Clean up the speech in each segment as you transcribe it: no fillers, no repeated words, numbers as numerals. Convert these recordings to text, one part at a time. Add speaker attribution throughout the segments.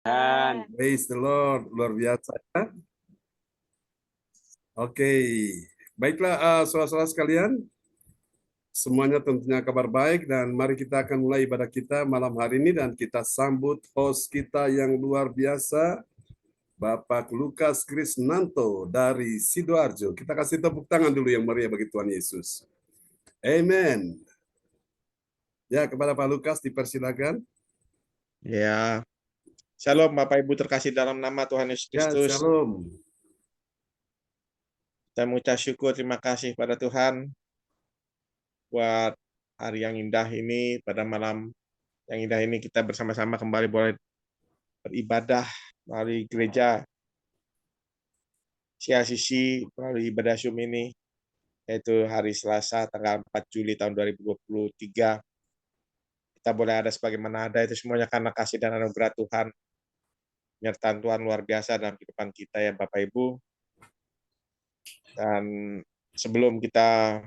Speaker 1: Dan
Speaker 2: Praise the Lord, luar biasa ya. Oke, baiklah saudara-saudara sekalian, semuanya tentunya kabar baik dan mari kita akan mulai ibadah kita malam hari ini dan kita sambut host kita yang luar biasa, Bapak Lukas Krisnanto dari Sidoarjo. Kita kasih tepuk tangan dulu yang meriah bagi Tuhan Yesus. Amen. Ya, kepada Pak Lukas dipersilakan.
Speaker 3: Ya, Shalom Bapak Ibu terkasih dalam nama Tuhan Yesus
Speaker 2: Ya,
Speaker 3: Kristus.
Speaker 2: shalom.
Speaker 3: Saya mengucap syukur, terima kasih pada Tuhan buat hari yang indah ini, pada malam yang indah ini kita bersama-sama kembali boleh beribadah melalui gereja CLCC, melalui ibadah Zoom ini, yaitu hari Selasa tanggal 4 Juli tahun 2023. Kita boleh ada sebagaimana ada, itu semuanya karena kasih dan anugerah Tuhan. Penyertaan Tuhan luar biasa dalam kehidupan kita ya Bapak Ibu. Dan sebelum kita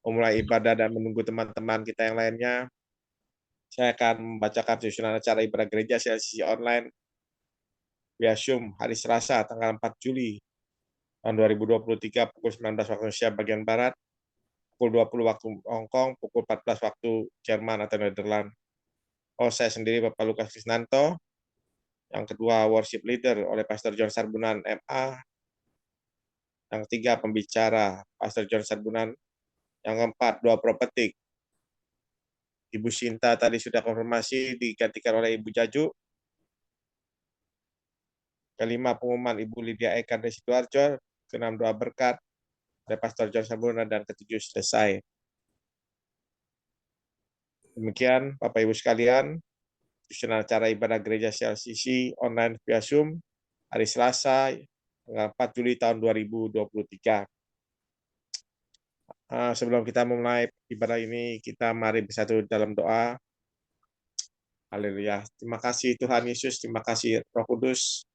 Speaker 3: memulai ibadah dan menunggu teman-teman kita yang lainnya, saya akan membacakan susunan acara ibadah gereja CLCC online via Zoom hari Selasa tanggal 4 Juli tahun 2023 pukul 19 waktu Indonesia bagian Barat, pukul 20 waktu Hong Kong, pukul 14 waktu Jerman atau Nederland. Saya sendiri Bapak Lukas Krisnanto, yang kedua worship leader oleh Pastor John Sarbunan MA, yang ketiga pembicara Pastor John Sarbunan, yang keempat doa prophetik Ibu Sinta tadi sudah konfirmasi digantikan oleh Ibu Jaju. Kelima pengumuman Ibu Lydia Eka dari Sidoarjo. Keenam doa berkat oleh Pastor John Sarbunan, dan ketujuh selesai. Demikian Bapak Ibu sekalian, susunan acara ibadah gereja CLCC online via Zoom hari Selasa tanggal 4 Juli tahun 2023. Sebelum kita memulai ibadah ini, kita mari bersatu dalam doa. Haleluya. Terima kasih Tuhan Yesus, terima kasih Roh Kudus.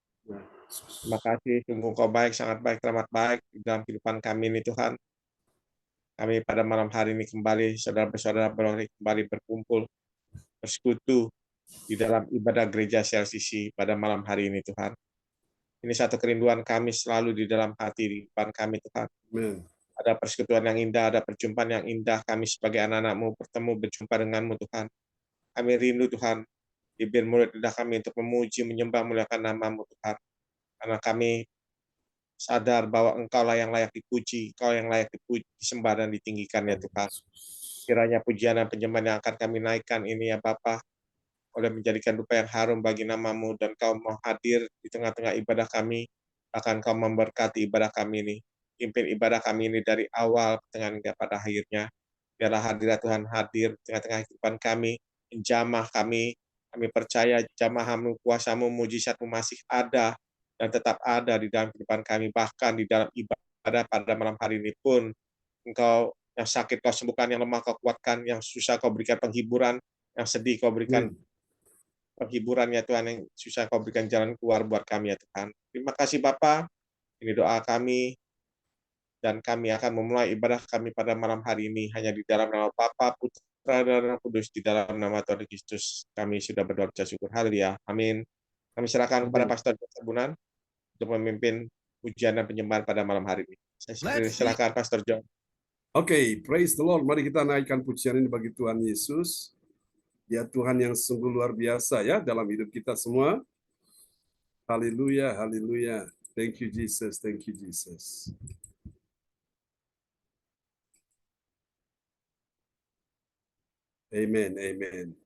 Speaker 3: Terima kasih, sungguh Kau baik, sangat baik, teramat baik di dalam kehidupan kami ini Tuhan. Kami pada malam hari ini kembali, saudara-saudara boleh kembali berkumpul, bersekutu di dalam ibadah gereja CLCC pada malam hari ini Tuhan. Ini satu kerinduan kami selalu di dalam hati di depan kami Tuhan.
Speaker 2: Amen.
Speaker 3: Ada persekutuan yang indah, ada perjumpaan yang indah, kami sebagai anak-anak-Mu bertemu, berjumpa dengan-Mu Tuhan. Kami rindu Tuhan, bibir mulut lidah kami untuk memuji, menyembah, muliakan nama-Mu Tuhan. Karena kami sadar bahwa Engkau lah yang layak dipuji, Engkau yang layak dipuji, disembah dan ditinggikan ya Tuhan. Kiranya pujian dan penyembahan yang akan kami naikkan ini ya Bapa, oleh menjadikan dupa yang harum bagi nama-Mu, dan Kau mau hadir di tengah-tengah ibadah kami, bahkan Kau memberkati ibadah kami ini. Pimpin ibadah kami ini dari awal, pertengahan hingga pada akhirnya. Biarlah hadirat Tuhan hadir di tengah-tengah kehidupan kami, menjamah kami. Kami percaya jamaah-Mu, kuasa-Mu, mujizat-Mu masih ada dan tetap ada di dalam kehidupan kami. Bahkan di dalam ibadah pada malam hari ini pun, Engkau yang sakit Kau sembuhkan, yang lemah Kau kuatkan, yang susah Kau berikan penghiburan, yang sedih Kau berikan penghiburan ya Tuhan, yang susah Kau berikan jalan keluar buat kami ya Tuhan. Terima kasih Bapa. Ini doa kami, dan kami akan memulai ibadah kami pada malam hari ini hanya di dalam nama Bapa, Putra, dan Roh Kudus, di dalam nama Tuhan Kristus. Kami sudah berdoa dan syukur. Haleluya. Amin. Kami serahkan kepada Pastor Sarbunan untuk memimpin pujian dan penyembahan pada malam hari ini. Saya silakan Pastor John.
Speaker 2: Oke, praise the Lord. Mari kita naikkan pujian ini bagi Tuhan Yesus. Ya Tuhan yang sungguh luar biasa ya dalam hidup kita semua. Haleluya, haleluya. Thank you Jesus, thank you Jesus. Amen, amen.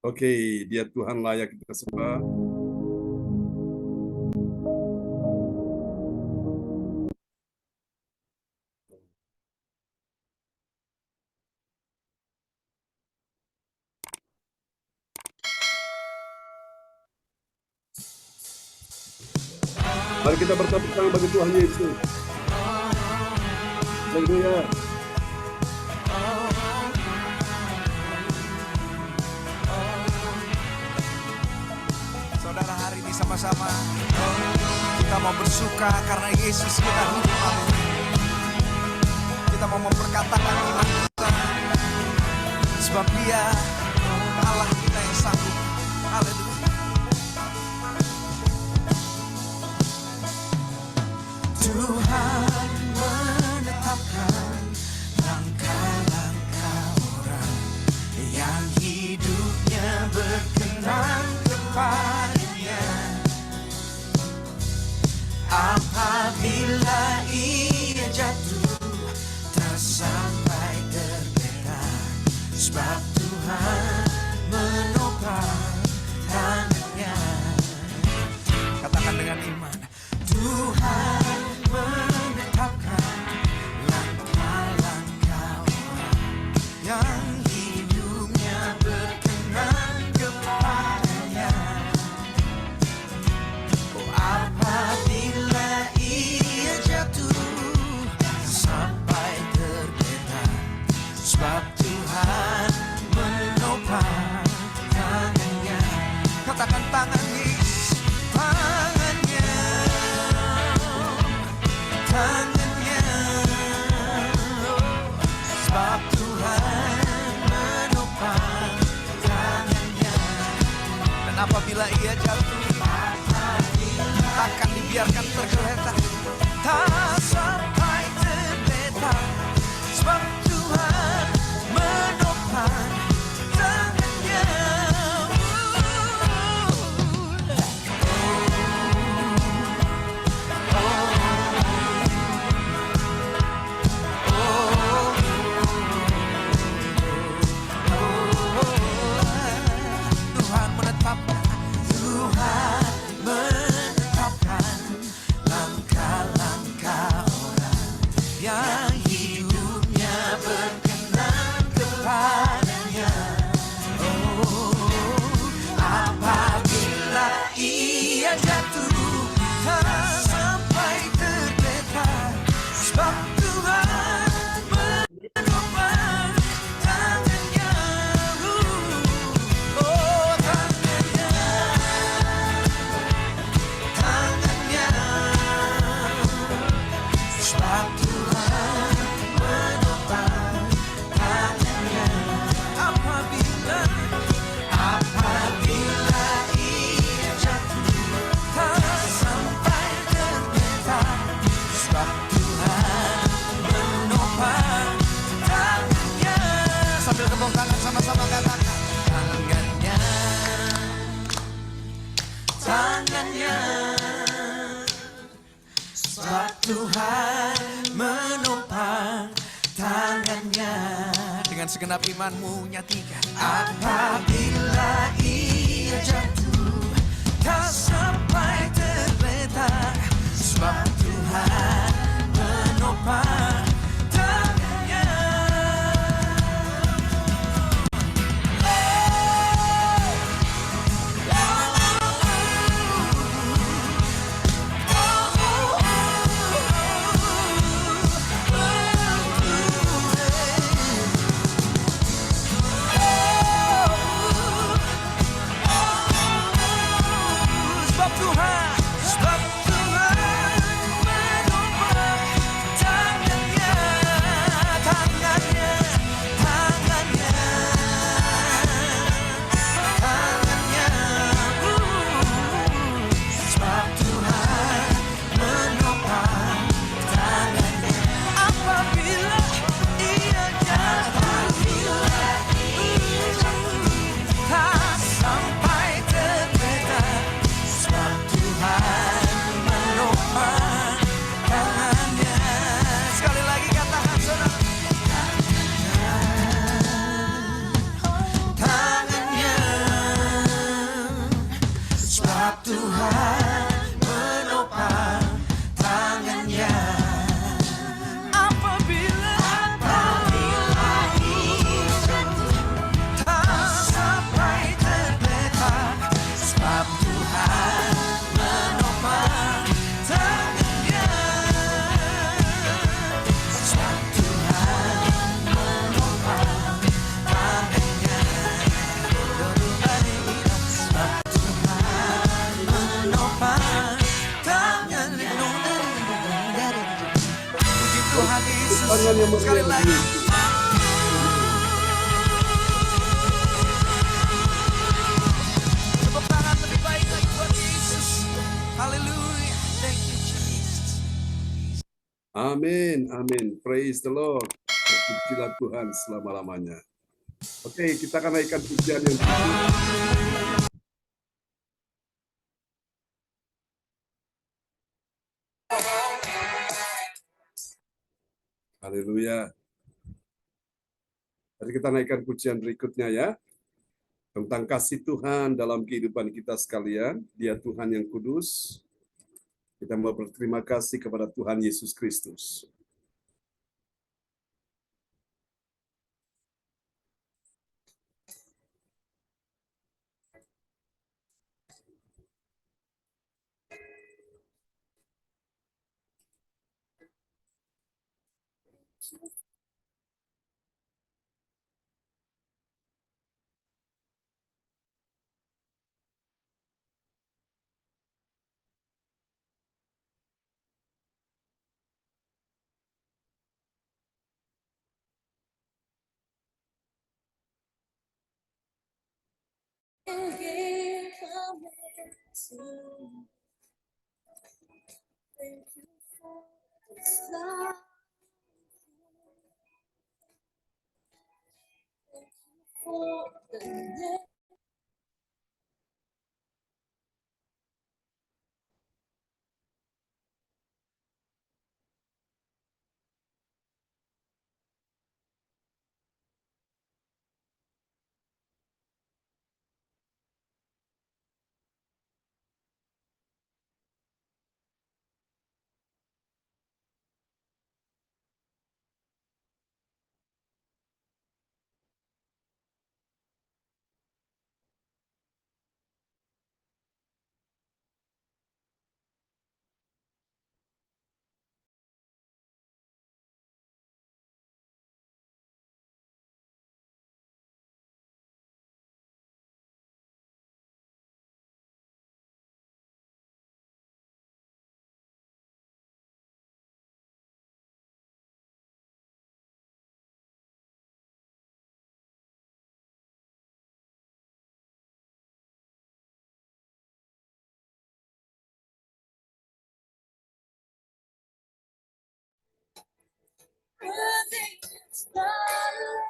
Speaker 2: Oke, Dia Tuhan layak kita sembah. Mari kita bertepuk tangan bagi Tuhan Yesus. Haleluya.
Speaker 1: bersama-sama. Kita mau bersuka karena Yesus kita hidup. Kita mau memperkatakan iman kita, sebab Dia Allah kita yang sanggup. Haleluya. Tuhan menetapkan langkah-langkah orang yang hidupnya berkenan kepadanya. Apabila ia jatuh tak sampai tergeletak, sebab Tuhan menopang tangannya. Katakan dengan iman, Tuhan menetapkan langkah-langkah orang yang hidupnya berkenan kepadanya. Oh, apabila ia jatuh sampai tergeletak, sebab Tuhan menopang tangannya. Katakan tangan Yesus, tangannya, tangannya. Sebab Tuhan menopang tangannya. Dan apabila ia jatuh, takkan dibiarkan tergeletak, tak sampai tergeletak, sebab Tuhan menopang tangannya. Tuhan menetapkan, Tuhan menetapkan langkah-langkah orang yang hidupnya berkenan kepadanya. Oh, apabila ia jatuh tak sampai tergeletak, sebab Tuhan menopang tangannya. Oh, tangannya, tangannya. Sebab Tuhan menopang tangannya. Apabila ia jatuh tak sampai tergeletak, sebab Tuhan menopang tangannya. Sambil tepuk tangan sama-sama katakan, tangannya, tangannya. Sebab Tuhan menopang tangannya. Dengan segenap imanmu nyatikan, apabila ia jatuh tak sampai tergeletak, sebab Tuhan menopang tangannya. Sebab Sekali lagi. Tepuk tangan lebih baik lagi buat Yesus. Haleluya. Thank you Jesus.
Speaker 2: Amin, amin. Praise the Lord. Terpujilah Tuhan selama-lamanya. Oke, kita akan naikkan pujian yang tujuh. Haleluya. Mari kita naikkan pujian berikutnya ya. Tentang kasih Tuhan dalam kehidupan kita sekalian. Dia Tuhan yang kudus. Kita mau berterima kasih kepada Tuhan Yesus Kristus.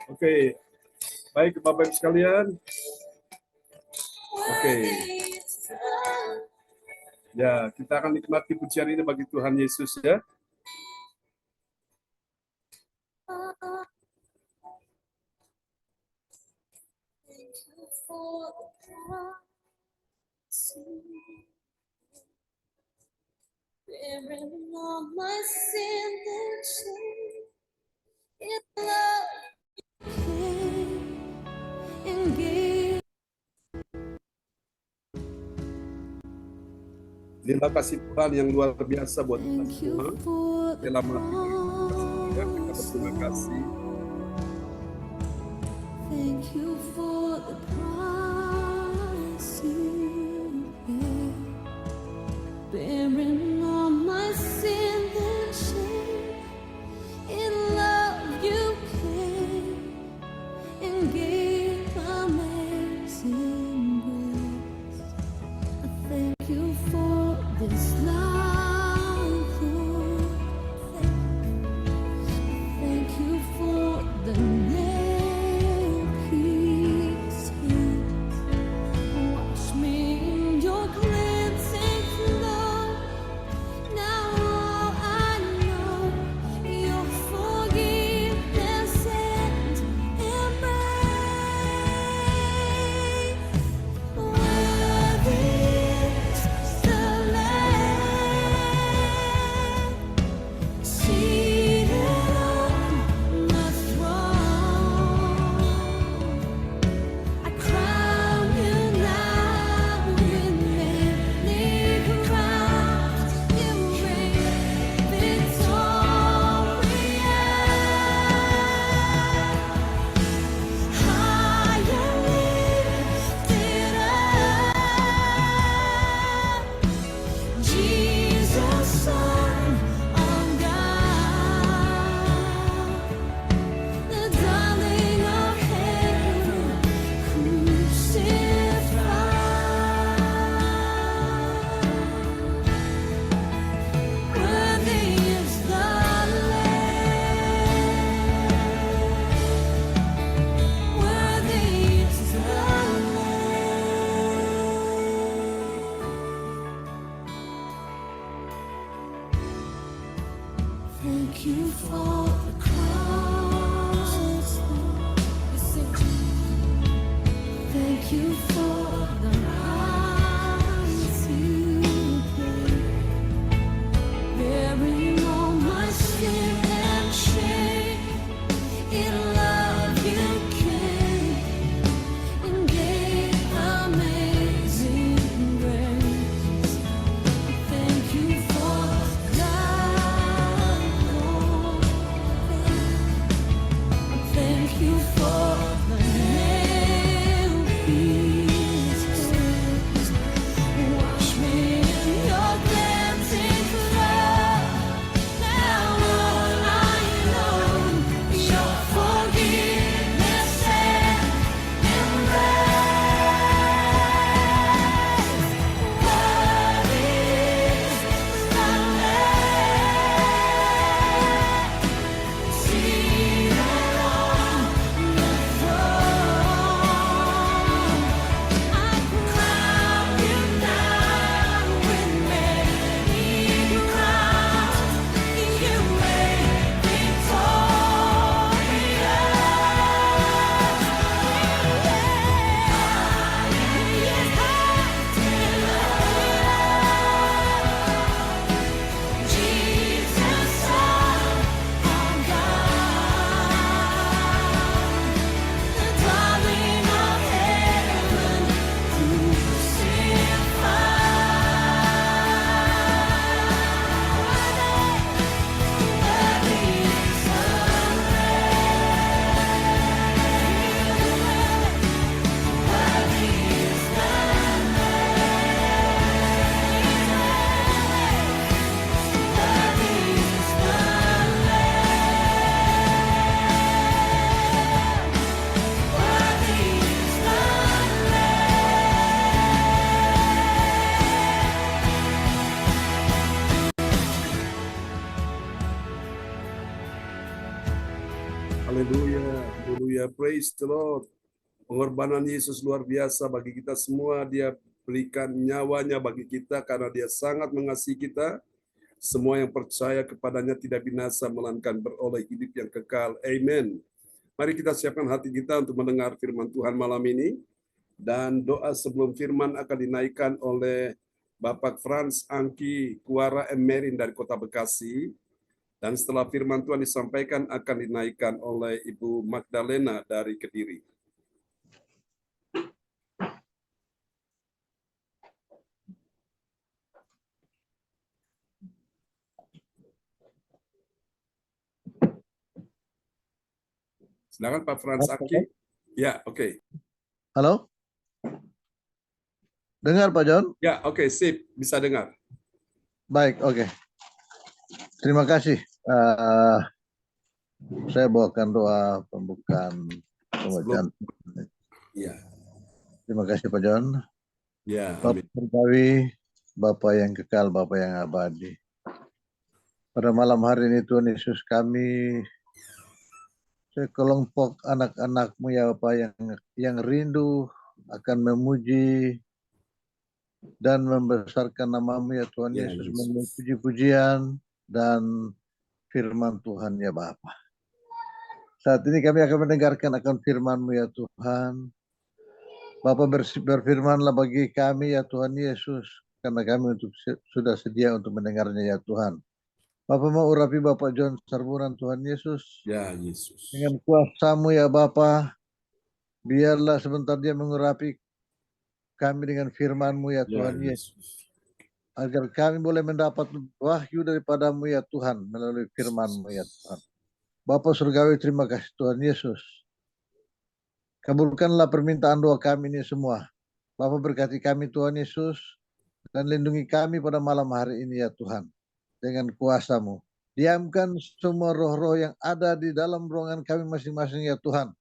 Speaker 2: Oke, baik Bapak Ibu sekalian. Oke. Ya, kita akan nikmati pujian ini bagi Tuhan Yesus ya.
Speaker 4: Bearing all my sin and shame, in love came and gave.
Speaker 2: Inilah kasih Tuhan yang luar biasa buat kita
Speaker 4: Thank you
Speaker 2: semua.
Speaker 4: for the
Speaker 2: Dalam hati kita berterima kasih.
Speaker 4: Thank you for the price you paid, bearing all my sin and shame. In love you came and gave amazing grace. I thank you for this love, Lord. Thank you for the nail pierced hands. you for the nail pieces. Wash me in your cleansing flood. Now all I know is your forgiveness and embrace. Worthy is the Lamb seated on the throne. I crown you now with many crowns. You reign victorious. Jesus, Son of God, the darling of heaven,
Speaker 2: Haleluya, haleluya, praise the Lord. Pengorbanan Yesus luar biasa bagi kita semua. Dia berikan nyawanya bagi kita karena dia sangat mengasihi kita. Semua yang percaya kepadanya tidak binasa, melainkan beroleh hidup yang kekal. Amen. Mari kita siapkan hati kita untuk mendengar firman Tuhan malam ini. Dan doa sebelum firman akan dinaikkan oleh Bapak Frans Angki Kuara Emerin dari Kota Bekasi. Dan setelah firman Tuhan disampaikan akan dinaikkan oleh Ibu Magdalena dari Kediri. Silakan Pak Frans Angki. Ya, oke.
Speaker 5: Halo? Dengar Pak John?
Speaker 2: Ya, oke, sip. Bisa dengar.
Speaker 5: Baik, oke. Terima kasih. Saya bawakan doa pembukaan pembacaan.
Speaker 2: Ya,
Speaker 5: Terima kasih Pak John.
Speaker 2: ya,
Speaker 5: Bapak
Speaker 2: amin.
Speaker 5: Surgawi, Bapak yang kekal, Bapak yang abadi. Pada malam hari ini Tuhan Yesus, kami sekelompok anak-anak-Mu ya Bapak yang rindu akan memuji dan membesarkan nama-Mu ya Tuhan
Speaker 2: Ya,
Speaker 5: Yesus,
Speaker 2: Yesus.
Speaker 5: memenuhi puji-pujian dan firman Tuhan ya Bapa. Saat ini kami akan mendengarkan akan firman-Mu ya Tuhan. Bapa berfirmanlah bagi kami ya Tuhan Yesus, karena kami sudah sedia untuk mendengarnya ya Tuhan. Bapa mau urapi Bapak John Sarburan Tuhan Yesus.
Speaker 2: Ya, Yesus.
Speaker 5: Dengan kuasa-Mu ya Bapa, biarlah sebentar dia mengurapi kami dengan firman-Mu ya
Speaker 2: Ya,
Speaker 5: Tuhan Yesus.
Speaker 2: Yesus.
Speaker 5: Agar kami boleh mendapat wahyu daripada-Mu ya Tuhan melalui firman-Mu ya Tuhan. Bapa Surgawi, terima kasih Tuhan Yesus. Kabulkanlah permintaan doa kami ini semua. Bapa berkati kami Tuhan Yesus, dan lindungi kami pada malam hari ini ya Tuhan. Dengan kuasa-Mu. Diamkan semua roh-roh yang ada di dalam ruangan kami masing-masing ya Tuhan.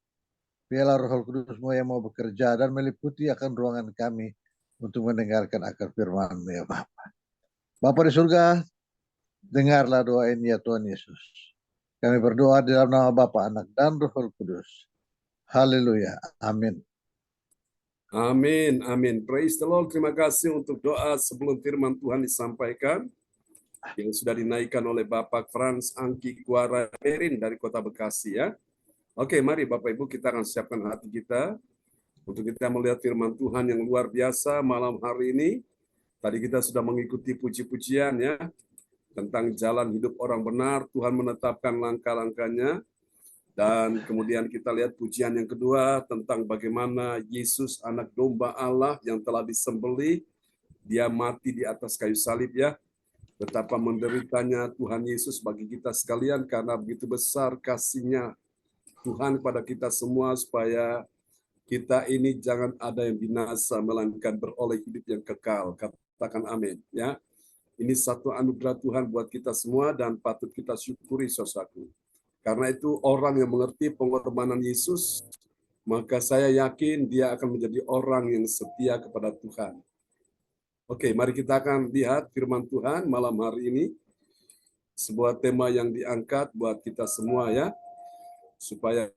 Speaker 5: Biarlah Roh Kudus-Mu yang mau bekerja dan meliputi akan ruangan kami untuk mendengarkan akan firman-Mu ya Bapa. Bapa di surga, dengarlah doa ini ya Tuhan Yesus. Kami berdoa di dalam nama Bapa, Anak, dan Roh Kudus. Haleluya. Amin.
Speaker 2: Amin, amin. Praise the Lord. Terima kasih untuk doa sebelum firman Tuhan disampaikan yang sudah dinaikkan oleh Bapak Frans Angki Kuara Emerin dari Kota Bekasi ya. Oke, mari Bapak Ibu kita akan siapkan hati kita untuk kita melihat firman Tuhan yang luar biasa malam hari ini. Tadi kita sudah mengikuti puji-pujian ya tentang jalan hidup orang benar. Tuhan menetapkan langkah-langkahnya. Dan kemudian kita lihat pujian yang kedua tentang bagaimana Yesus anak domba Allah yang telah disembelih, dia mati di atas kayu salib ya. Betapa menderitanya Tuhan Yesus bagi kita sekalian karena begitu besar kasih-Nya Tuhan kepada kita semua supaya kita ini jangan ada yang binasa, melainkan beroleh hidup yang kekal. Katakan amin. Ya, ini satu anugerah Tuhan buat kita semua dan patut kita syukuri, saudaraku. Karena itu orang yang mengerti pengorbanan Yesus, maka saya yakin dia akan menjadi orang yang setia kepada Tuhan. Oke, mari kita akan lihat firman Tuhan malam hari ini. Sebuah tema yang diangkat buat kita semua ya, supaya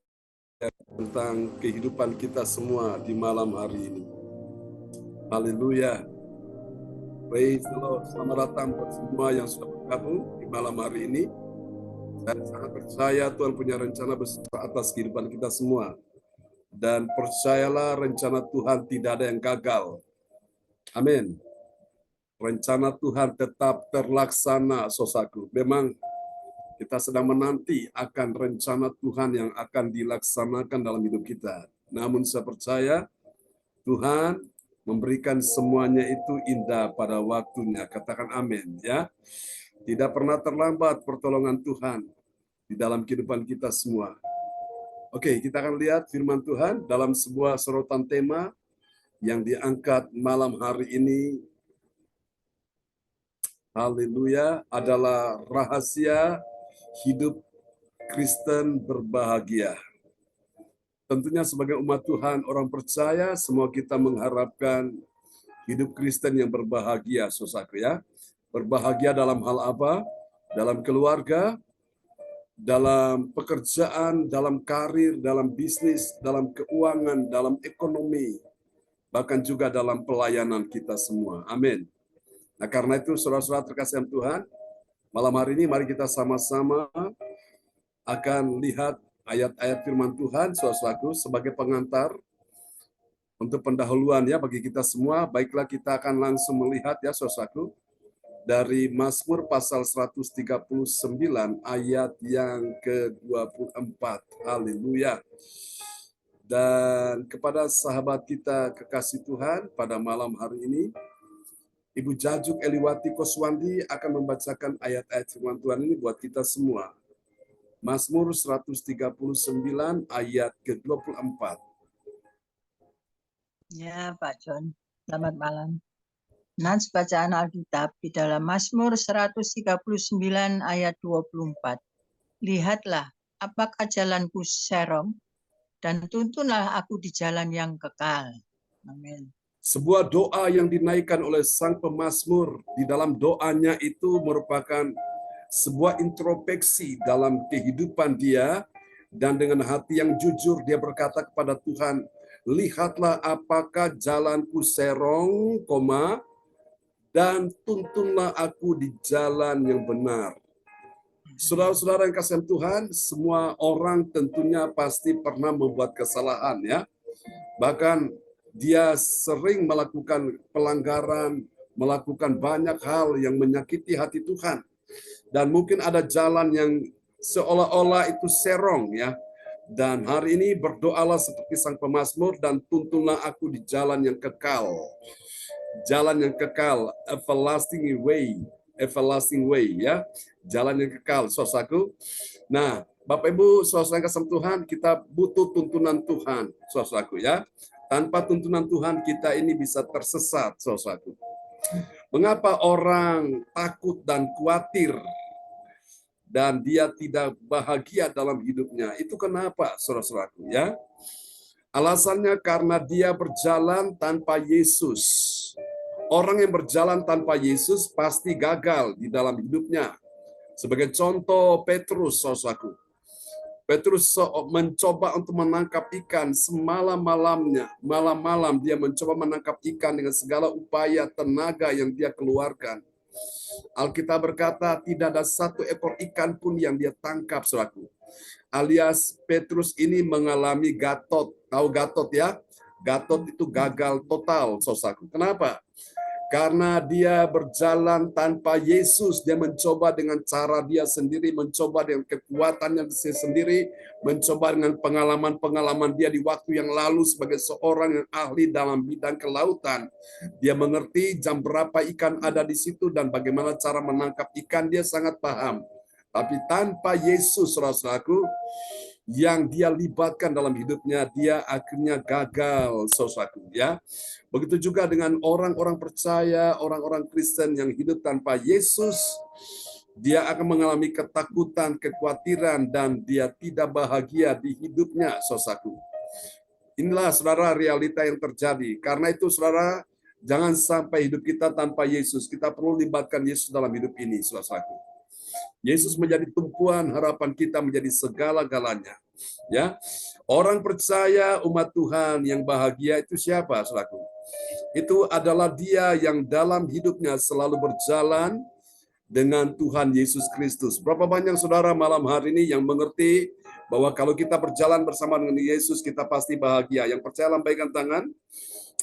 Speaker 2: tentang kehidupan kita semua di malam hari ini. Haleluya. Praise the Lord. Selamat datang buat semua yang sudah bergabung di malam hari ini. Saya sangat percaya Tuhan punya rencana besar atas kehidupan kita semua. Dan percayalah rencana Tuhan tidak ada yang gagal. Amin. Rencana Tuhan tetap terlaksana, saudaraku. Memang kita sedang menanti akan rencana Tuhan yang akan dilaksanakan dalam hidup kita. Namun saya percaya Tuhan memberikan semuanya itu indah pada waktunya. Katakan amin ya. Tidak pernah terlambat pertolongan Tuhan di dalam kehidupan kita semua. Oke, kita akan lihat firman Tuhan dalam sebuah sorotan tema yang diangkat malam hari ini. Haleluya, adalah rahasia hidup Kristen berbahagia. Tentunya sebagai umat Tuhan, orang percaya, semua kita mengharapkan hidup Kristen yang berbahagia, saudaraku ya. Berbahagia dalam hal apa? Dalam keluarga, dalam pekerjaan, dalam karir, dalam bisnis, dalam keuangan, dalam ekonomi, bahkan juga dalam pelayanan kita semua. Amin. Nah, karena itu saudara-saudara terkasih Tuhan, malam hari ini mari kita sama-sama akan lihat ayat-ayat firman Tuhan, saudara-saudaraku, sebagai pengantar untuk pendahuluan ya bagi kita semua. Baiklah, kita akan langsung melihat ya saudara-saudaraku dari Mazmur pasal 139 ayat yang ke-24. Haleluya. Dan kepada sahabat kita kekasih Tuhan pada malam hari ini, Ibu Jajuk Eliwati Koswandi akan membacakan ayat-ayat firman Tuhan ini buat kita semua. Mazmur 139 ayat ke-24.
Speaker 6: Ya, Pak John. Selamat malam. Nats bacaan Alkitab di dalam Mazmur 139 ayat 24. Lihatlah, apakah jalanku serong, dan tuntunlah aku di jalan yang kekal. Amin.
Speaker 2: Sebuah doa yang dinaikkan oleh sang pemazmur. Di dalam doanya itu merupakan sebuah introspeksi dalam kehidupan dia, dan dengan hati yang jujur dia berkata kepada Tuhan, lihatlah apakah jalanku serong, dan tuntunlah aku di jalan yang benar. Saudara-saudara yang kasih Tuhan, semua orang tentunya pasti pernah membuat kesalahan ya. Bahkan dia sering melakukan pelanggaran, melakukan banyak hal yang menyakiti hati Tuhan. Dan mungkin ada jalan yang seolah-olah itu serong ya. Dan hari ini berdoalah seperti sang pemazmur, dan tuntunlah aku di jalan yang kekal. Jalan yang kekal, everlasting way ya. Jalan yang kekal, saudaraku. Nah, Bapak Ibu, saudara kasih Tuhan, kita butuh tuntunan Tuhan, saudaraku ya. Tanpa tuntunan Tuhan kita ini bisa tersesat, saudaraku. Mengapa orang takut dan khawatir dan dia tidak bahagia dalam hidupnya? Itu kenapa, saudara-saudaraku ya? Alasannya karena dia berjalan tanpa Yesus. Orang yang berjalan tanpa Yesus pasti gagal di dalam hidupnya. Sebagai contoh Petrus, saudaraku. Petrus mencoba untuk menangkap ikan semalam-malamnya. Malam-malam dia mencoba menangkap ikan dengan segala upaya tenaga yang dia keluarkan. Alkitab berkata tidak ada satu ekor ikan pun yang dia tangkap, saudaraku. Alias Petrus ini mengalami gatot. Tahu gatot ya? Gatot itu gagal total, saudaraku. Kenapa? Karena dia berjalan tanpa Yesus, dia mencoba dengan cara dia sendiri, mencoba dengan kekuatannya sendiri, mencoba dengan pengalaman-pengalaman dia di waktu yang lalu sebagai seorang yang ahli dalam bidang kelautan. Dia mengerti jam berapa ikan ada di situ dan bagaimana cara menangkap ikan, dia sangat paham. Tapi tanpa Yesus, saudaraku, yang dia libatkan dalam hidupnya, dia akhirnya gagal, saudaraku, ya. Begitu juga dengan orang-orang percaya, orang-orang Kristen yang hidup tanpa Yesus, dia akan mengalami ketakutan, kekhawatiran, dan dia tidak bahagia di hidupnya, saudaraku. Inilah, saudara, realita yang terjadi. Karena itu, saudara, jangan sampai hidup kita tanpa Yesus. Kita perlu libatkan Yesus dalam hidup ini, saudaraku. Yesus menjadi tumpuan harapan kita, menjadi segala-galanya. Ya, orang percaya, umat Tuhan yang bahagia itu siapa, saudaraku? Itu adalah dia yang dalam hidupnya selalu berjalan dengan Tuhan Yesus Kristus. Berapa banyak saudara malam hari ini yang mengerti bahwa kalau kita berjalan bersama dengan Yesus, kita pasti bahagia. Yang percaya lambaikan tangan.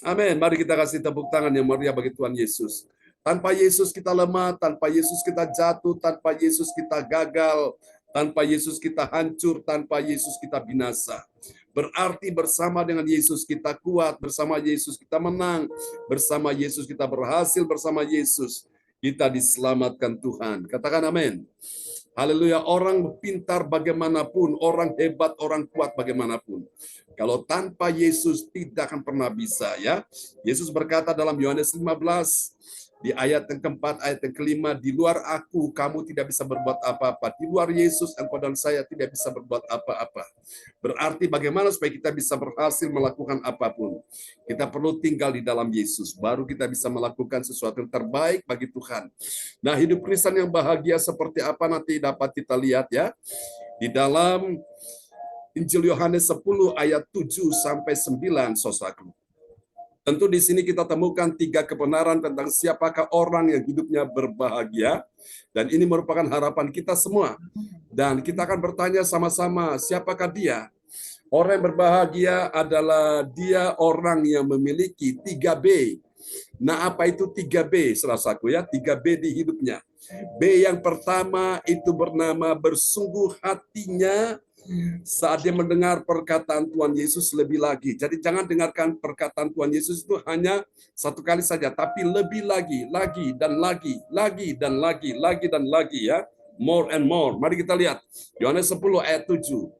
Speaker 2: Amin. Mari kita kasih tepuk tangan yang meriah bagi Tuhan Yesus. Tanpa Yesus kita lemah, tanpa Yesus kita jatuh, tanpa Yesus kita gagal, tanpa Yesus kita hancur, tanpa Yesus kita binasa. Berarti bersama dengan Yesus kita kuat, bersama Yesus kita menang, bersama Yesus kita berhasil, bersama Yesus kita diselamatkan Tuhan. Katakan amin. Haleluya. Orang pintar bagaimanapun, orang hebat, orang kuat bagaimanapun, kalau tanpa Yesus tidak akan pernah bisa, ya. Yesus berkata dalam Yohanes 15 di ayat yang keempat, ayat yang kelima, di luar aku kamu tidak bisa berbuat apa-apa. Di luar Yesus engkau dan saya tidak bisa berbuat apa-apa. Berarti bagaimana supaya kita bisa berhasil melakukan apapun? Kita perlu tinggal di dalam Yesus, baru kita bisa melakukan sesuatu yang terbaik bagi Tuhan. Nah, hidup Kristen yang bahagia seperti apa nanti dapat kita lihat, ya. Di dalam Injil Yohanes 10 ayat 7 sampai 9, saudaraku. Tentu di sini kita temukan 3 kebenaran tentang siapakah orang yang hidupnya berbahagia, dan ini merupakan harapan kita semua. Dan kita akan bertanya sama-sama, siapakah dia? Orang yang berbahagia adalah dia orang yang memiliki 3B. Nah, apa itu 3B, saudaraku, ya? 3B di hidupnya. B yang pertama itu bernama bersungguh hatinya saat dia mendengar perkataan Tuhan Yesus lebih lagi. Jadi jangan dengarkan perkataan Tuhan Yesus itu hanya satu kali saja, tapi lebih lagi dan lagi dan lagi, ya. More and more. Mari kita lihat Yohanes 10 ayat 7.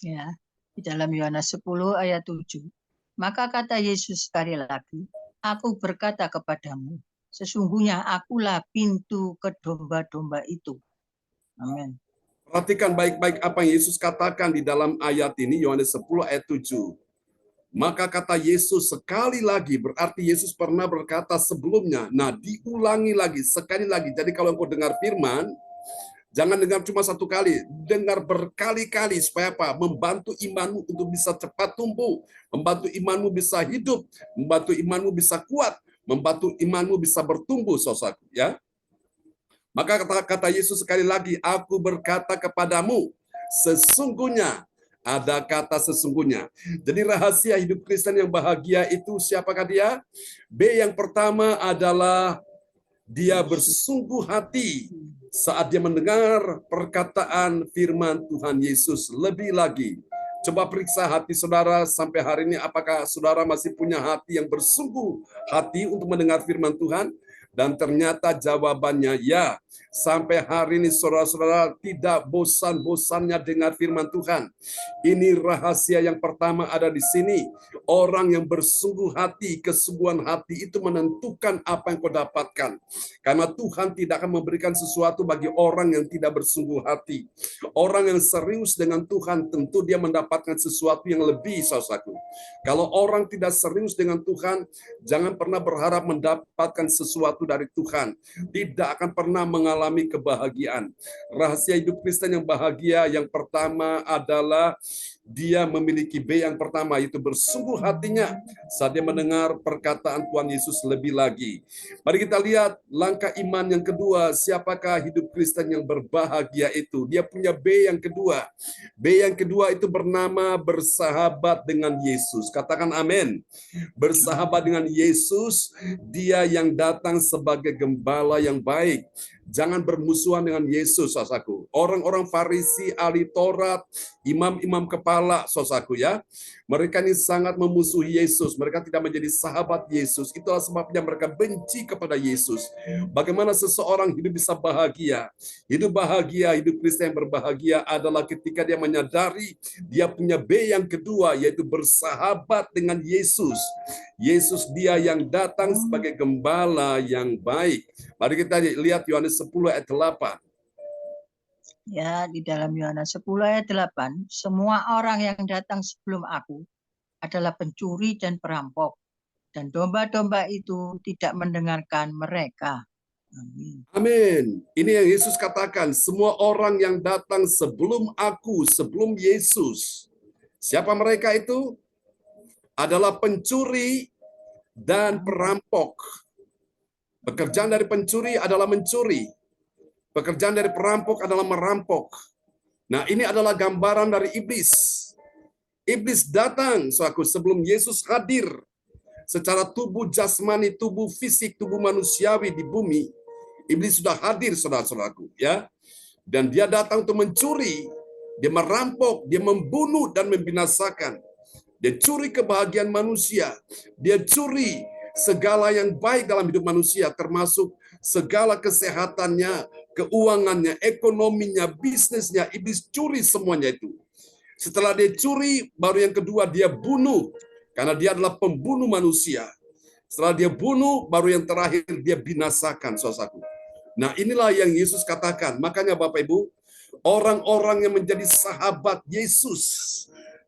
Speaker 6: Ya, di dalam Yohanes 10 ayat 7. Maka kata Yesus sekali lagi, aku berkata kepadamu, sesungguhnya akulah pintu ke domba-domba itu. Amin.
Speaker 2: Perhatikan baik-baik apa yang Yesus katakan di dalam ayat ini, Yohanes 10 ayat 7. Maka kata Yesus sekali lagi, berarti Yesus pernah berkata sebelumnya. Nah, diulangi lagi, sekali lagi. Jadi kalau engkau dengar firman, jangan dengar cuma satu kali, dengar berkali-kali. Supaya apa? Membantu imanmu untuk bisa cepat tumbuh, membantu imanmu bisa hidup, membantu imanmu bisa kuat, membantu imanmu bisa bertumbuh, saudaraku, ya. Maka kata Yesus sekali lagi, aku berkata kepadamu, sesungguhnya. Ada kata sesungguhnya. Jadi rahasia hidup Kristen yang bahagia itu siapakah dia? B yang pertama adalah dia bersungguh hati saat dia mendengar perkataan firman Tuhan Yesus lebih lagi. Coba periksa hati saudara sampai hari ini, apakah saudara masih punya hati yang bersungguh hati untuk mendengar firman Tuhan? Dan ternyata jawabannya ya. Sampai hari ini saudara-saudara tidak bosan-bosannya dengar firman Tuhan. Ini rahasia yang pertama ada di sini. Orang yang bersungguh hati, kesungguhan hati itu menentukan apa yang kau dapatkan. Karena Tuhan tidak akan memberikan sesuatu bagi orang yang tidak bersungguh hati. Orang yang serius dengan Tuhan tentu dia mendapatkan sesuatu yang lebih, saudaraku. Kalau orang tidak serius dengan Tuhan, jangan pernah berharap mendapatkan sesuatu dari Tuhan. Tidak akan pernah mengalami kebahagiaan. Rahasia hidup Kristen yang bahagia yang pertama adalah dia memiliki B yang pertama, yaitu bersungguh hatinya saat dia mendengar perkataan Tuhan Yesus lebih lagi. Mari kita lihat langkah iman yang kedua. Siapakah hidup Kristen yang berbahagia itu? Dia punya B yang kedua. B yang kedua itu bernama bersahabat dengan Yesus. Katakan amin. Bersahabat dengan Yesus, dia yang datang sebagai gembala yang baik. Jangan bermusuhan dengan Yesus, saudaraku. Orang-orang Farisi, ahli Taurat, imam-imam kepala, saudaraku ya. Mereka ini sangat memusuhi Yesus. Mereka tidak menjadi sahabat Yesus. Itulah sebabnya mereka benci kepada Yesus. Bagaimana seseorang hidup bisa bahagia? Hidup bahagia, hidup Kristen yang berbahagia adalah ketika dia menyadari dia punya B yang kedua, yaitu bersahabat dengan Yesus. Yesus dia yang datang sebagai gembala yang baik. Mari kita lihat Yohanes 10 ayat 8.
Speaker 6: Ya, di dalam Yohanes 10 ayat 8, semua orang yang datang sebelum aku adalah pencuri dan perampok, dan domba-domba itu tidak mendengarkan mereka. Amin.
Speaker 2: Amin. Ini yang Yesus katakan, semua orang yang datang sebelum aku, sebelum Yesus. Siapa mereka itu? Adalah pencuri dan perampok. Pekerjaan dari pencuri adalah mencuri. Pekerjaan dari perampok adalah merampok. Nah, ini adalah gambaran dari iblis. Iblis datang, saudaraku, sebelum Yesus hadir secara tubuh jasmani, tubuh fisik, tubuh manusiawi di bumi. Iblis sudah hadir, saudara-saudaraku, ya. Dan dia datang untuk mencuri, dia merampok, dia membunuh dan membinasakan. Dia curi kebahagiaan manusia. Dia curi segala yang baik dalam hidup manusia, termasuk segala kesehatannya, keuangannya, ekonominya, bisnisnya. Iblis curi semuanya itu. Setelah dia curi, baru yang kedua dia bunuh. Karena dia adalah pembunuh manusia. Setelah dia bunuh, baru yang terakhir dia binasakan, saudaraku. Nah, inilah yang Yesus katakan. Makanya Bapak Ibu, orang-orang yang menjadi sahabat Yesus,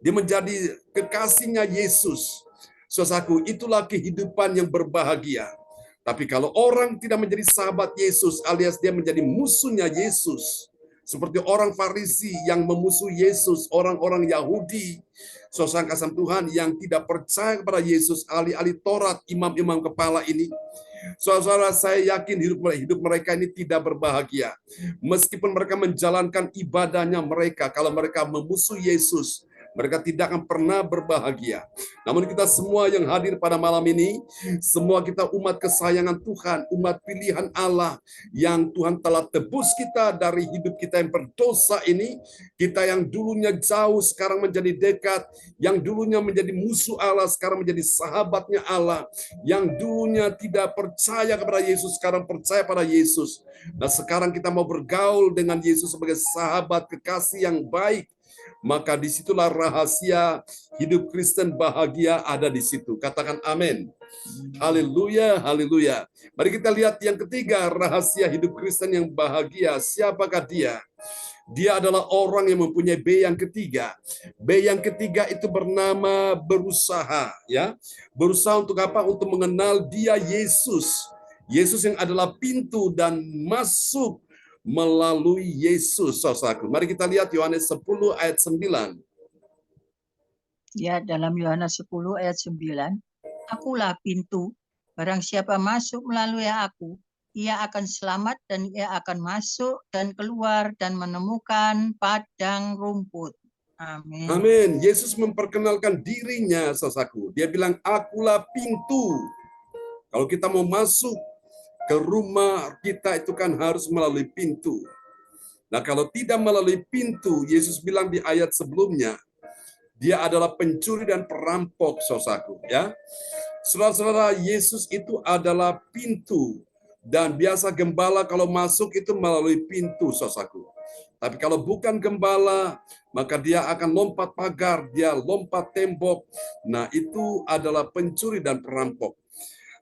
Speaker 2: dia menjadi kekasihnya Yesus, saudaraku, itulah kehidupan yang berbahagia. Tapi kalau orang tidak menjadi sahabat Yesus, alias dia menjadi musuhnya Yesus, seperti orang Farisi yang memusuhi Yesus, orang-orang Yahudi, saudara kasih Tuhan yang tidak percaya kepada Yesus, ahli-ahli Taurat, imam-imam kepala ini, saudara, saya yakin hidup mereka ini tidak berbahagia. Meskipun mereka menjalankan ibadahnya mereka, kalau mereka memusuhi Yesus, mereka tidak akan pernah berbahagia. Namun kita semua yang hadir pada malam ini, semua kita umat kesayangan Tuhan, umat pilihan Allah, yang Tuhan telah tebus kita dari hidup kita yang berdosa ini. Kita yang dulunya jauh sekarang menjadi dekat, yang dulunya menjadi musuh Allah sekarang menjadi sahabatnya Allah, yang dulunya tidak percaya kepada Yesus sekarang percaya pada Yesus. Nah, sekarang kita mau bergaul dengan Yesus sebagai sahabat kekasih yang baik. Maka disitulah rahasia hidup Kristen bahagia ada di situ. Katakan amin. Haleluya, haleluya. Mari kita lihat yang ketiga, rahasia hidup Kristen yang bahagia. Siapakah dia? Dia adalah orang yang mempunyai B yang ketiga. B yang ketiga itu bernama berusaha, ya. Berusaha untuk apa? Untuk mengenal dia Yesus. Yesus yang adalah pintu dan masuk melalui Yesus, saudaraku. Mari kita lihat Yohanes 10 ayat 9.
Speaker 6: Ya, dalam Yohanes 10 ayat 9, akulah pintu, barang siapa masuk melalui aku, ia akan selamat dan ia akan masuk dan keluar dan menemukan padang rumput. Amin.
Speaker 2: Amin. Yesus memperkenalkan dirinya, saudaraku. Dia bilang, akulah pintu. Kalau kita mau masuk ke rumah kita itu kan harus melalui pintu. Nah, kalau tidak melalui pintu, Yesus bilang di ayat sebelumnya, dia adalah pencuri dan perampok, saudaraku, ya. Saudara-saudara, Yesus itu adalah pintu, dan biasa gembala kalau masuk itu melalui pintu, saudaraku. Tapi kalau bukan gembala, maka dia akan lompat pagar, dia lompat tembok. Nah, itu adalah pencuri dan perampok.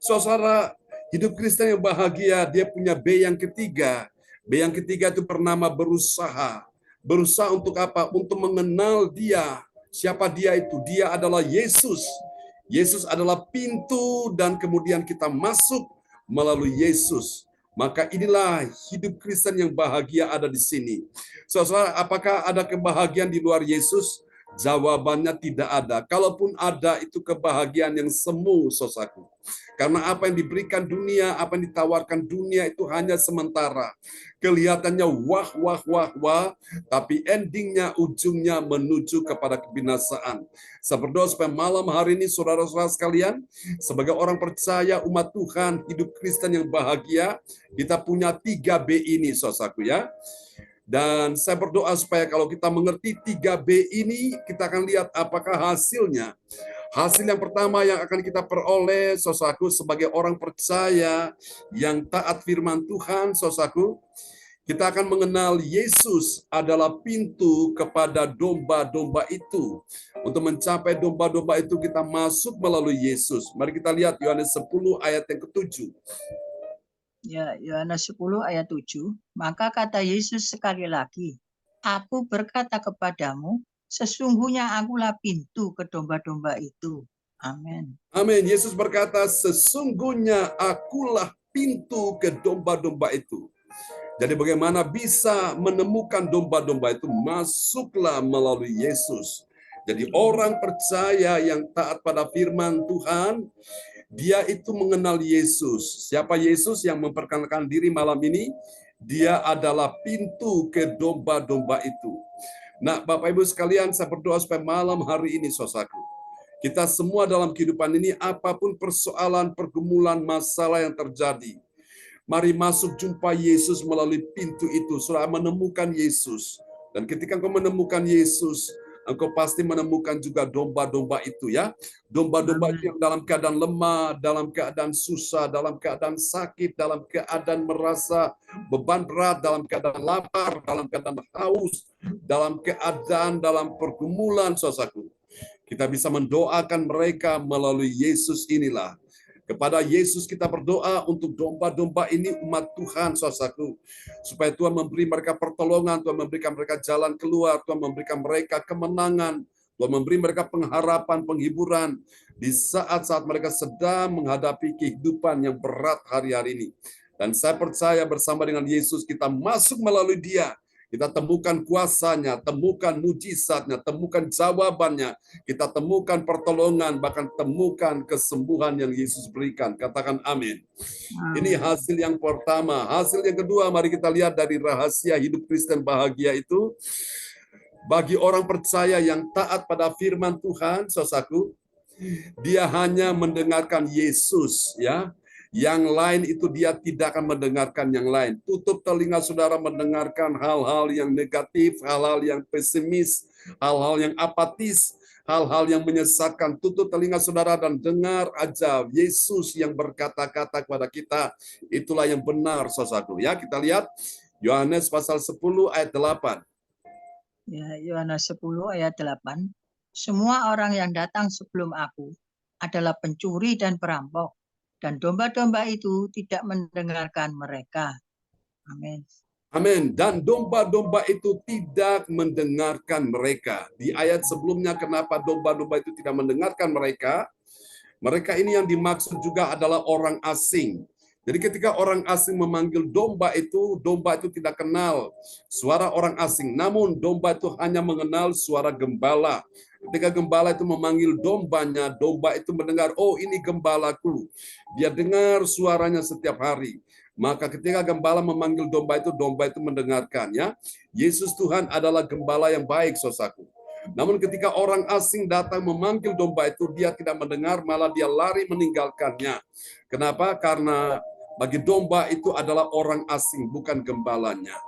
Speaker 2: Saudara, hidup Kristen yang bahagia, dia punya B yang ketiga. B yang ketiga itu bernama berusaha. Berusaha untuk apa? Untuk mengenal dia. Siapa dia itu? Dia adalah Yesus. Yesus adalah pintu dan kemudian kita masuk melalui Yesus. Maka inilah hidup Kristen yang bahagia ada di sini. Saudara, apakah ada kebahagiaan di luar Yesus? Jawabannya tidak ada. Kalaupun ada, itu kebahagiaan yang semu, saudaraku. Karena apa yang diberikan dunia, apa yang ditawarkan dunia itu hanya sementara. Kelihatannya wah, wah, wah, wah, tapi endingnya, ujungnya menuju kepada kebinasaan. Saya berdoa supaya malam hari ini, saudara-saudara sekalian, sebagai orang percaya umat Tuhan, hidup Kristen yang bahagia, kita punya 3B ini, saudaraku ya. Dan saya berdoa supaya kalau kita mengerti 3B ini, kita akan lihat apakah hasilnya. Hasil yang pertama yang akan kita peroleh, saudaraku, sebagai orang percaya yang taat firman Tuhan, saudaraku, kita akan mengenal Yesus adalah pintu kepada domba-domba itu. Untuk mencapai domba-domba itu, kita masuk melalui Yesus. Mari kita lihat Yohanes 10 ayat yang ke-7.
Speaker 6: Ya, Yohanes 10 ayat 7. Maka kata Yesus sekali lagi, Aku berkata kepadamu, sesungguhnya akulah pintu ke domba-domba itu. Amin.
Speaker 2: Amin. Yesus berkata, sesungguhnya akulah pintu ke domba-domba itu. Jadi bagaimana bisa menemukan domba-domba itu? Masuklah melalui Yesus. Jadi orang percaya yang taat pada firman Tuhan, dia itu mengenal Yesus. Siapa Yesus yang memperkenalkan diri malam ini? Dia adalah pintu ke domba-domba itu. Nah, Bapak Ibu sekalian, saya berdoa supaya malam hari ini, saudaraku, kita semua dalam kehidupan ini, apapun persoalan, pergumulan, masalah yang terjadi, mari masuk jumpa Yesus melalui pintu itu. Saudara menemukan Yesus. Dan ketika engkau menemukan Yesus, engkau pasti menemukan juga domba-domba itu ya. Domba-domba itu yang dalam keadaan lemah, dalam keadaan susah, dalam keadaan sakit, dalam keadaan merasa beban berat, dalam keadaan lapar, dalam keadaan haus, dalam keadaan dalam pergumulan, saudaraku. Kita bisa mendoakan mereka melalui Yesus inilah. Kepada Yesus kita berdoa untuk domba-domba ini umat Tuhan, saudaraku. Supaya Tuhan memberi mereka pertolongan, Tuhan memberikan mereka jalan keluar, Tuhan memberikan mereka kemenangan, Tuhan memberi mereka pengharapan, penghiburan di saat-saat mereka sedang menghadapi kehidupan yang berat hari-hari ini. Dan saya percaya bersama dengan Yesus kita masuk melalui Dia. Kita temukan kuasanya, temukan mujizatnya, temukan jawabannya. Kita temukan pertolongan, bahkan temukan kesembuhan yang Yesus berikan. Katakan amin. Ini hasil yang pertama. Hasil yang kedua, mari kita lihat dari rahasia hidup Kristen bahagia itu. Bagi orang percaya yang taat pada firman Tuhan, saudaraku, dia hanya mendengarkan Yesus, ya. Yang lain itu dia tidak akan mendengarkan yang lain. Tutup telinga saudara mendengarkan hal-hal yang negatif, hal-hal yang pesimis, hal-hal yang apatis, hal-hal yang menyesatkan. Tutup telinga saudara dan dengar aja Yesus yang berkata-kata kepada kita. Itulah yang benar, saudaraku. Ya, kita lihat Yohanes pasal 10 ayat 8.
Speaker 6: Ya, Yohanes 10 ayat 8. Semua orang yang datang sebelum aku adalah pencuri dan perampok, dan domba-domba itu tidak mendengarkan mereka. Amin.
Speaker 2: Amin. Dan domba-domba itu tidak mendengarkan mereka. Di ayat sebelumnya, kenapa domba-domba itu tidak mendengarkan mereka? Mereka ini yang dimaksud juga adalah orang asing. Jadi ketika orang asing memanggil domba itu tidak kenal suara orang asing. Namun domba itu hanya mengenal suara gembala. Ketika gembala itu memanggil dombanya, domba itu mendengar, oh ini gembalaku. Dia dengar suaranya setiap hari. Maka ketika gembala memanggil domba itu mendengarkan. Ya, Yesus Tuhan adalah gembala yang baik, saudaraku. Namun ketika orang asing datang memanggil domba itu, dia tidak mendengar, malah dia lari meninggalkannya. Kenapa? Karena bagi domba itu adalah orang asing, bukan gembalanya.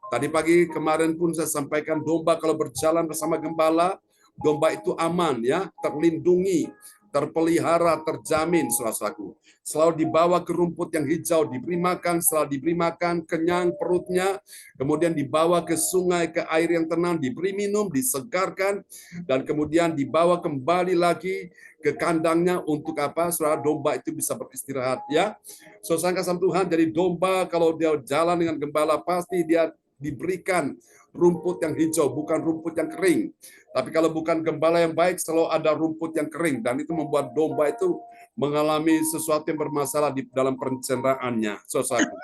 Speaker 2: Tadi pagi kemarin pun saya sampaikan, domba kalau berjalan bersama gembala, domba itu aman, ya, terlindungi, terpelihara, terjamin, saudaraku. Selalu dibawa ke rumput yang hijau, diberi makan, setelah diberi makan, kenyang perutnya, kemudian dibawa ke sungai, ke air yang tenang, diberi minum, disegarkan, dan kemudian dibawa kembali lagi ke kandangnya untuk apa? Saudara, domba itu bisa beristirahat, ya. Saudara kasih Tuhan, jadi domba kalau dia jalan dengan gembala pasti dia diberikan rumput yang hijau, bukan rumput yang kering. Tapi kalau bukan gembala yang baik, selalu ada rumput yang kering. Dan itu membuat domba itu mengalami sesuatu yang bermasalah di dalam pencernaannya, saudaraku.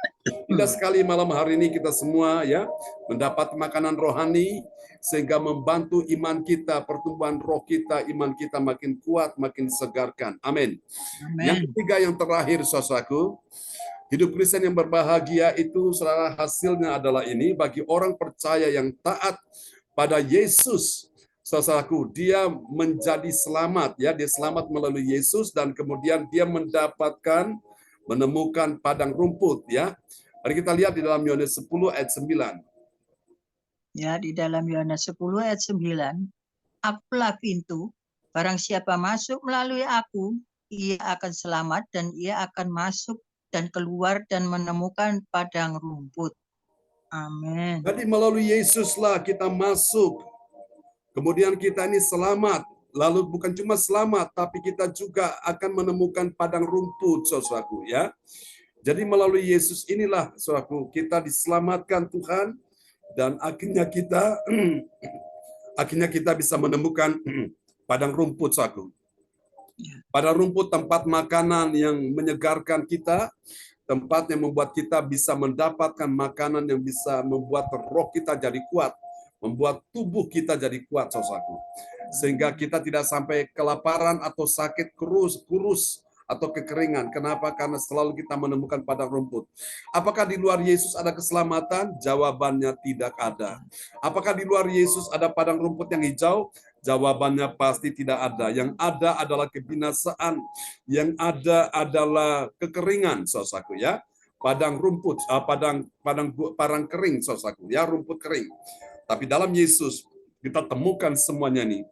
Speaker 2: Indah sekali malam hari ini kita semua ya mendapat makanan rohani sehingga membantu iman kita, pertumbuhan roh kita, iman kita makin kuat, makin segarkan. Amin. Yang
Speaker 6: Amin.
Speaker 2: ketiga yang terakhir, saudaraku, hidup Kristen yang berbahagia itu saudara hasilnya adalah ini bagi orang percaya yang taat pada Yesus. Saudaraku, dia menjadi selamat ya, dia selamat melalui Yesus dan kemudian dia menemukan padang rumput ya. Mari kita lihat di dalam Yohanes 10 ayat 9.
Speaker 6: Ya, di dalam Yohanes 10 ayat 9, akulah pintu, barang siapa masuk melalui aku, ia akan selamat dan ia akan masuk dan keluar dan menemukan padang rumput. Amin.
Speaker 2: Jadi melalui Yesuslah kita masuk. Kemudian kita ini selamat. Lalu bukan cuma selamat, tapi kita juga akan menemukan padang rumput, saudaraku ya. Jadi melalui Yesus inilah, saudaraku, kita diselamatkan Tuhan dan akhirnya kita bisa menemukan padang rumput, saudaraku. Padang rumput tempat makanan yang menyegarkan kita, tempat yang membuat kita bisa mendapatkan makanan yang bisa membuat roh kita jadi kuat, membuat tubuh kita jadi kuat, saudaraku. Sehingga kita tidak sampai kelaparan atau sakit kurus atau kekeringan. Kenapa? Karena selalu kita menemukan padang rumput. Apakah di luar Yesus ada keselamatan? Jawabannya tidak ada. Apakah di luar Yesus ada padang rumput yang hijau? Jawabannya pasti tidak ada. Yang ada adalah kebinasaan. Yang ada adalah kekeringan, saudaraku ya. Padang rumput, padang kering, saudaraku ya, rumput kering. Tapi dalam Yesus kita temukan semuanya nih.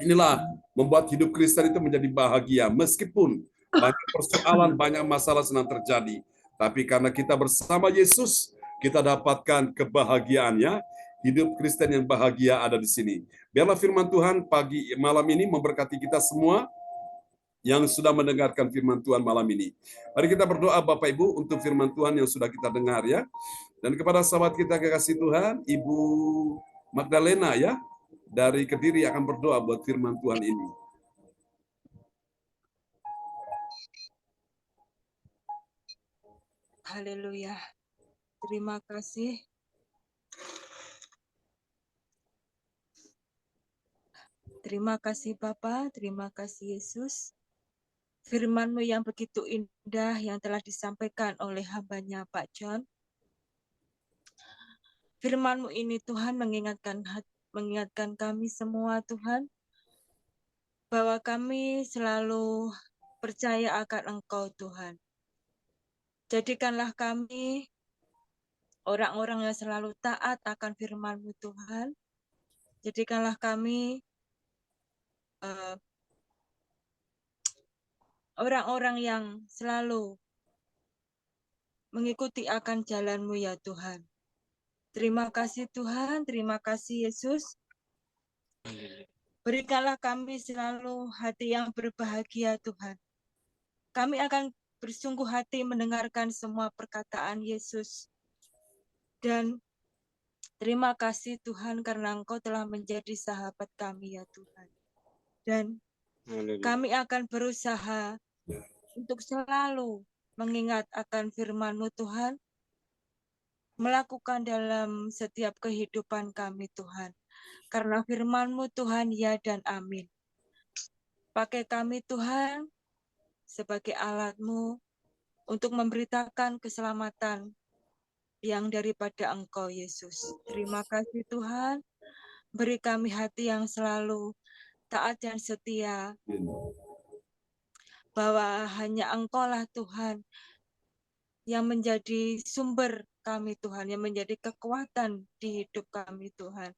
Speaker 2: Inilah membuat hidup Kristen itu menjadi bahagia meskipun banyak persoalan, banyak masalah sedang terjadi. Tapi karena kita bersama Yesus, kita dapatkan kebahagiaannya. Hidup Kristen yang bahagia ada di sini. Biarlah firman Tuhan pagi malam ini memberkati kita semua yang sudah mendengarkan firman Tuhan malam ini. Mari kita berdoa Bapak Ibu untuk firman Tuhan yang sudah kita dengar ya. Dan kepada sahabat kita kekasih Tuhan, Ibu Magdalena ya, dari Kediri akan berdoa buat firman Tuhan ini.
Speaker 7: Haleluya. Terima kasih. Terima kasih Bapa, terima kasih Yesus. Firman-Mu yang begitu indah yang telah disampaikan oleh hamba-Nya Pak John. Firman-Mu ini Tuhan mengingatkan kami semua Tuhan, bahwa kami selalu percaya akan Engkau Tuhan. Jadikanlah kami orang-orang yang selalu taat akan firman-Mu Tuhan. Jadikanlah kami orang-orang yang selalu mengikuti akan jalan-Mu ya Tuhan. Terima kasih Tuhan, terima kasih Yesus. Berikanlah kami selalu hati yang berbahagia Tuhan. Kami akan bersungguh hati mendengarkan semua perkataan Yesus. Dan terima kasih Tuhan karena Engkau telah menjadi sahabat kami ya Tuhan. Dan kami akan berusaha untuk selalu mengingat akan firman-Mu Tuhan, melakukan dalam setiap kehidupan kami Tuhan. Karena firman-Mu Tuhan ya dan amin. Pakai kami Tuhan sebagai alat-Mu untuk memberitakan keselamatan yang daripada Engkau Yesus. Terima kasih Tuhan. Beri kami hati yang selalu taat dan setia. Bahwa hanya Engkau-lah Tuhan yang menjadi sumber kami Tuhan, yang menjadi kekuatan di hidup kami Tuhan.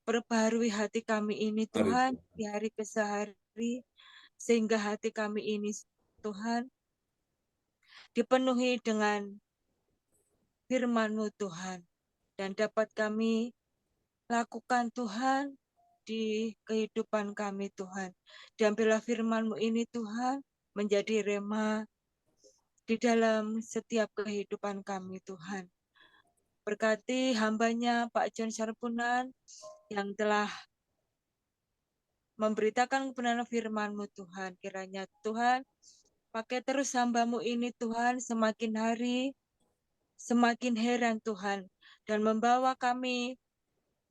Speaker 7: Perbaharui hati kami ini Tuhan di hari ke hari, sehingga hati kami ini Tuhan dipenuhi dengan firman-Mu Tuhan, dan dapat kami lakukan Tuhan di kehidupan kami Tuhan. Diambillah firman-Mu ini Tuhan menjadi rema di dalam setiap kehidupan kami Tuhan. Berkati hamba-Nya Pak John Sarpunan yang telah memberitakan kebenaran firman-Mu Tuhan. Kiranya Tuhan pakai terus hamba-Mu ini Tuhan, semakin hari semakin heran Tuhan, dan membawa kami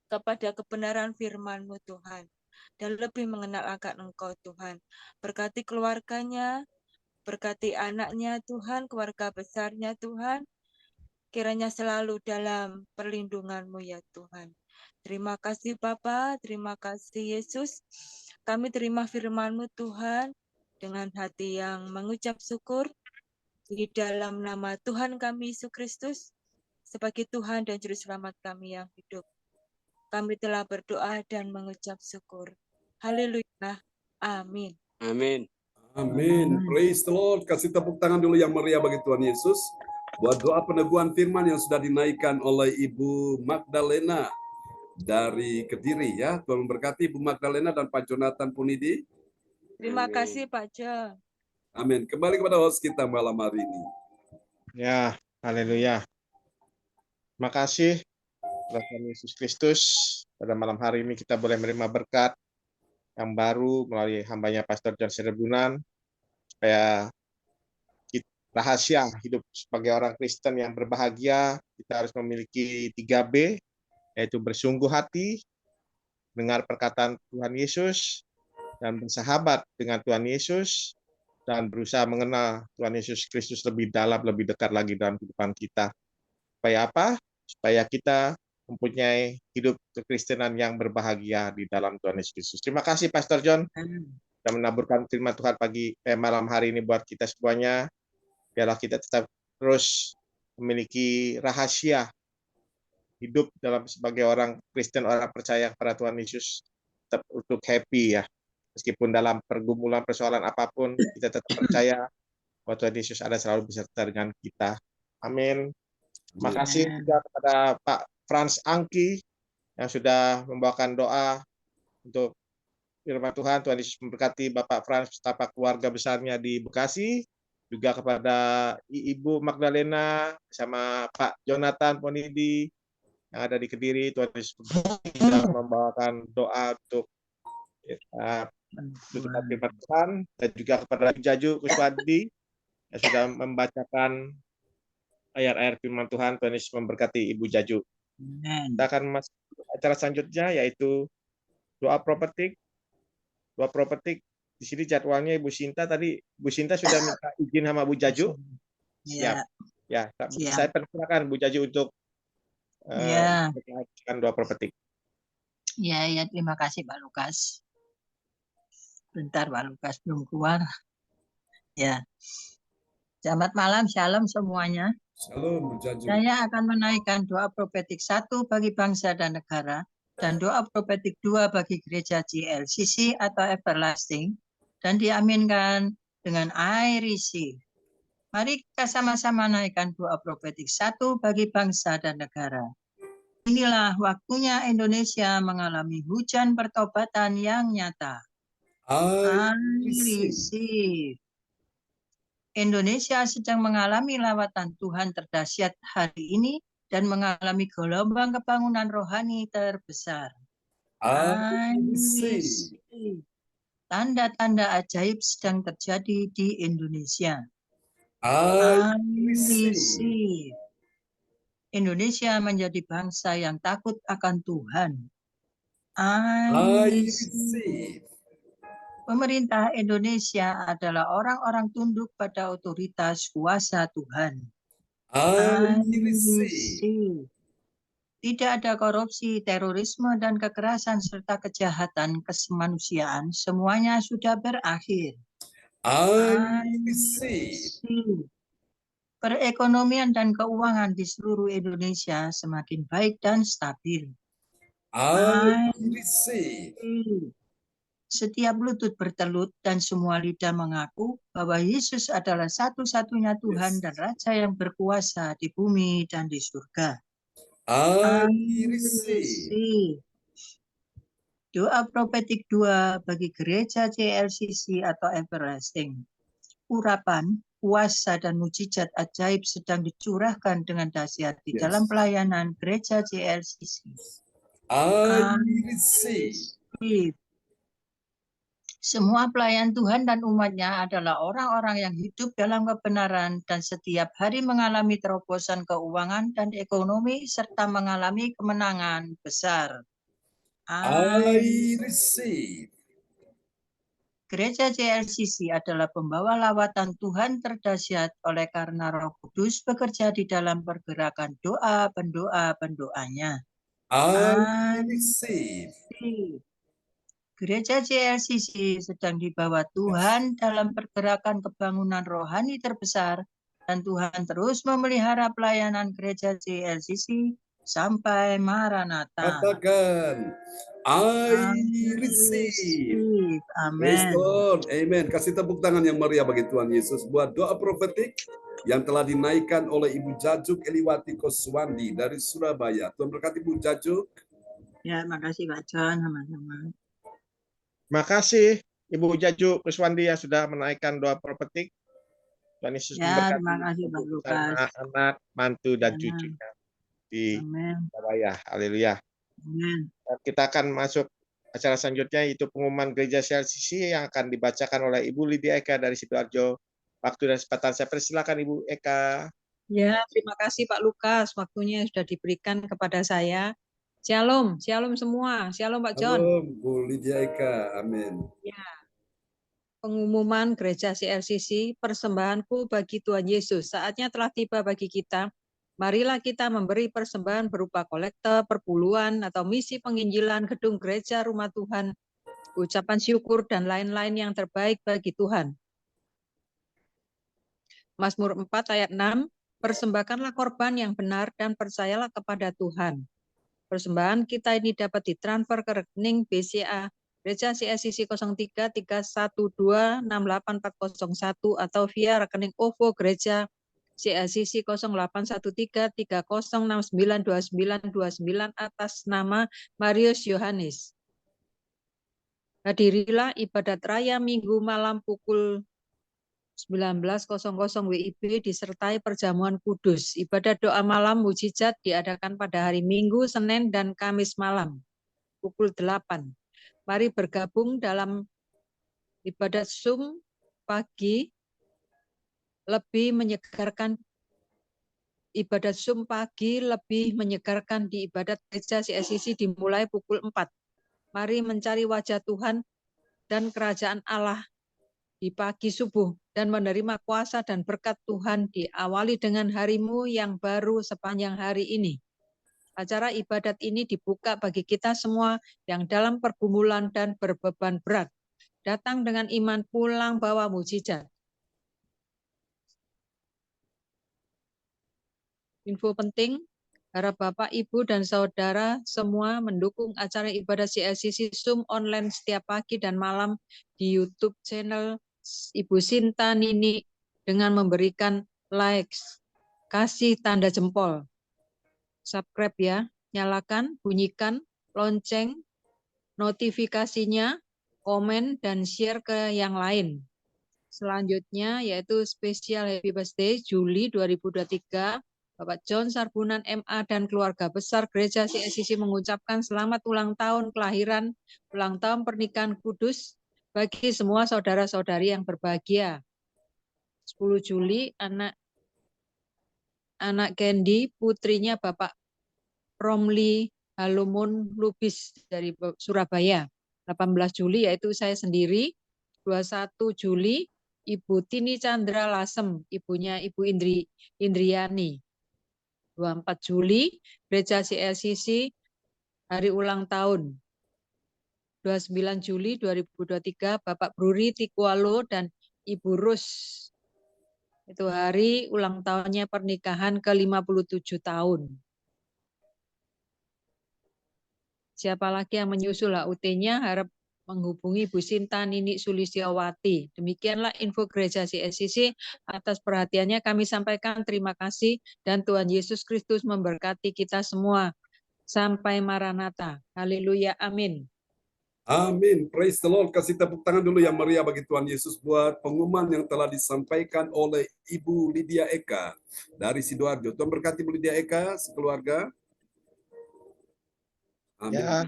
Speaker 7: kepada kebenaran firman-Mu Tuhan, dan lebih mengenal akan Engkau Tuhan. Berkati keluarganya, berkati anaknya Tuhan, keluarga besarnya Tuhan, kiranya selalu dalam perlindungan-Mu ya Tuhan. Terima kasih Bapa, terima kasih Yesus. Kami terima firman-Mu Tuhan dengan hati yang mengucap syukur di dalam nama Tuhan kami Yesus Kristus sebagai Tuhan dan Juru Selamat kami yang hidup. Kami telah berdoa dan mengucap syukur. Haleluya. Amin.
Speaker 8: Amin.
Speaker 2: Amin. Praise the Lord. Kasih tepuk tangan dulu yang meriah bagi Tuhan Yesus. Buat doa peneguhan firman yang sudah dinaikkan oleh Ibu Magdalena dari Kediri ya. Tuhan memberkati Ibu Magdalena dan Pak Jonathan Punidi.
Speaker 7: Terima
Speaker 8: Amin.
Speaker 7: kasih Pak Jo.
Speaker 2: Amin. Kembali kepada host kita malam hari ini.
Speaker 3: Ya, haleluya. Terima kasih Tuhan Yesus Kristus. Pada malam hari ini kita boleh menerima berkat yang baru melalui hambanya Pastor John Serbunan, supaya rahasia hidup sebagai orang Kristen yang berbahagia, kita harus memiliki 3B, yaitu bersungguh hati, dengar perkataan Tuhan Yesus, dan bersahabat dengan Tuhan Yesus, dan berusaha mengenal Tuhan Yesus Kristus lebih dalam, lebih dekat lagi dalam kehidupan kita. Supaya apa? Supaya kita mempunyai hidup kekristenan yang berbahagia di dalam Tuhan Yesus Kristus. Terima kasih Pastor John sudah menaburkan firman Tuhan malam hari ini buat kita semuanya. Biarlah kita tetap terus memiliki rahasia hidup dalam sebagai orang Kristen, orang percaya kepada Tuhan Yesus, tetap untuk happy ya. Meskipun dalam pergumulan persoalan apapun, kita tetap percaya bahwa Tuhan Yesus ada selalu beserta dengan kita. Amin. Terima kasih juga kepada Pak Frans Angki yang sudah membawakan doa untuk firman Tuhan. Tuhan Yesus memberkati Bapak Frans beserta keluarga besarnya di Bekasi. Juga kepada Ibu Magdalena bersama Pak Jonathan Ponidi yang ada di Kediri. Tuhan Yesus sudah membawakan doa untuk firman Tuhan, dan juga kepada Jaju Kuswadi yang sudah membacakan ayat-ayat firman Tuhan. Tuhan Yesus memberkati Ibu Jaju. Kita akan masuk acara selanjutnya, yaitu doa prophetik. Doa prophetik. Di sini jadwalnya Ibu Sinta tadi. Bu Sinta sudah minta izin sama Bu Jaju. Siap. Ya, saya persilakan Bu Jaju untuk membacakan doa prophetik.
Speaker 6: Ya, terima kasih Pak Lukas. Bentar Pak Lukas belum keluar. Ya. Selamat malam, shalom semuanya.
Speaker 2: Shalom Bu Jaju.
Speaker 6: Saya akan menaikkan doa prophetik 1 bagi bangsa dan negara, dan doa prophetik 2 bagi gereja GLCC atau Everlasting, dan diaminkan dengan I receive. Mari kita sama-sama naikkan doa prophetik 1 bagi bangsa dan negara. Inilah waktunya Indonesia mengalami hujan pertobatan yang nyata. I receive. Indonesia sedang mengalami lawatan Tuhan terdahsyat hari ini dan mengalami gelombang kebangunan rohani terbesar. I receive. Tanda-tanda ajaib sedang terjadi di Indonesia. I receive. Indonesia menjadi bangsa yang takut akan Tuhan. I receive. Pemerintah Indonesia adalah orang-orang tunduk pada otoritas kuasa Tuhan. I receive. Tidak ada korupsi, terorisme, dan kekerasan serta kejahatan kemanusiaan. Semuanya sudah berakhir.
Speaker 2: I receive.
Speaker 6: Perekonomian dan keuangan di seluruh Indonesia semakin baik dan stabil.
Speaker 2: I receive.
Speaker 6: Setiap lutut bertelut dan semua lidah mengaku bahwa Yesus adalah satu-satunya Tuhan dan Raja yang berkuasa di bumi dan di surga.
Speaker 2: I receive.
Speaker 6: Doa prophetik 2 bagi gereja JLCC atau Everlasting. Urapan, kuasa, dan mujizat ajaib sedang dicurahkan dengan dahsyat di dalam pelayanan gereja JLCC.
Speaker 2: I receive.
Speaker 6: Semua pelayan Tuhan dan umatnya adalah orang-orang yang hidup dalam kebenaran dan setiap hari mengalami terobosan keuangan dan ekonomi serta mengalami kemenangan besar.
Speaker 2: I receive.
Speaker 6: Gereja CLCC adalah pembawa lawatan Tuhan terdahsyat oleh karena Roh Kudus bekerja di dalam pergerakan doa, pendoa-pendoanya.
Speaker 2: I receive.
Speaker 6: Gereja CLCC sedang dibawa Tuhan dalam pergerakan kebangunan rohani terbesar dan Tuhan terus memelihara pelayanan gereja CLCC sampai Maranatha.
Speaker 2: Katakan, I receive. Praise the
Speaker 6: Amin.
Speaker 2: Lord. Amen. Kasih tepuk tangan yang meriah bagi Tuhan Yesus buat doa profetik yang telah dinaikkan oleh Ibu Jajuk Eliwati Koswandi dari Surabaya. Tuhan berkati Ibu Jajuk.
Speaker 6: Ya, makasih Pak John, sama-sama.
Speaker 3: Terima kasih Ibu Jaju Kuswandi yang sudah menaikkan doa profetik. Tuhan Yesus
Speaker 6: Ya,
Speaker 3: memberkati
Speaker 6: terima kasih Pak
Speaker 3: untuk
Speaker 6: Lukas.
Speaker 3: anak-anak, mantu dan
Speaker 6: Ya.
Speaker 3: cucunya di
Speaker 6: Amin.
Speaker 3: Surabaya. Haleluya.
Speaker 6: Amin.
Speaker 3: Kita akan masuk acara selanjutnya, yaitu pengumuman gereja CLCC yang akan dibacakan oleh Ibu Lydia Eka dari Sidoarjo. Waktu dan kesempatan saya persilakan Ibu Eka.
Speaker 8: Ya, terima kasih Pak Lukas. Waktunya sudah diberikan kepada saya. Shalom, shalom semua. Shalom Pak John.
Speaker 2: Halo, Bu Lydia Eka. Amin.
Speaker 8: Ya. Pengumuman gereja CLCC, persembahanku bagi Tuhan Yesus. Saatnya telah tiba bagi kita. Marilah kita memberi persembahan berupa kolekte, perpuluhan, atau misi penginjilan gedung gereja rumah Tuhan, ucapan syukur, dan lain-lain yang terbaik bagi Tuhan. Mazmur 4 ayat 6, persembahkanlah korban yang benar dan percayalah kepada Tuhan. Persembahan kita ini dapat ditransfer ke rekening BCA Gereja CLCC 0331268401 atau via rekening OVO Gereja CLCC 081330692929 atas nama Marius Yohanes. Hadirilah ibadat raya Minggu malam pukul 19.00 WIB disertai perjamuan kudus. Ibadat doa malam mujizat diadakan pada hari Minggu, Senin, dan Kamis malam pukul 8. Mari bergabung dalam ibadat Zoom pagi lebih menyegarkan. Ibadat Zoom pagi lebih menyegarkan di ibadat gereja CLCC dimulai pukul 4. Mari mencari wajah Tuhan dan kerajaan Allah di pagi subuh dan menerima kuasa dan berkat Tuhan diawali dengan harimu yang baru sepanjang hari ini. Acara ibadat ini dibuka bagi kita semua yang dalam pergumulan dan berbeban berat. Datang dengan iman, pulang bawa mujizat. Info penting, harap Bapak, Ibu, dan Saudara semua mendukung acara ibadat CLCC Zoom online setiap pagi dan malam di YouTube channel Ibu Sinta Nini dengan memberikan likes, kasih tanda jempol, subscribe ya, nyalakan, bunyikan lonceng, notifikasinya, komen, dan share ke yang lain. Selanjutnya yaitu spesial Happy Birthday Juli 2023, Bapak John Sarbunan MA dan keluarga besar Gereja CLCC mengucapkan selamat ulang tahun kelahiran, ulang tahun pernikahan kudus bagi semua saudara-saudari yang berbahagia. 10 Juli anak Candy, putrinya Bapak Romli Halumun Lubis dari Surabaya. 18 Juli yaitu saya sendiri. 21 Juli Ibu Tini Chandra Lasem, ibunya Ibu Indriani. 24 Juli Gereja CLCC hari ulang tahun. 29 Juli 2023 Bapak Bruri Tikualo dan Ibu Rus. Itu hari ulang tahunnya pernikahan ke-57 tahun. Siapa lagi yang menyusul HUT-nya harap menghubungi Bu Sinta Nini Sulistiawati. Demikianlah info Gereja CLCC. Atas perhatiannya kami sampaikan terima kasih dan Tuhan Yesus Kristus memberkati kita semua. Sampai Maranatha. Haleluya. Amin.
Speaker 2: Amin. Praise the Lord. Kasih tepuk tangan dulu yang meriah bagi Tuhan Yesus buat pengumuman yang telah disampaikan oleh Ibu Lydia Eka dari Sidoarjo. Tuhan berkati Ibu Lydia Eka, sekeluarga. Amin.
Speaker 3: Ya.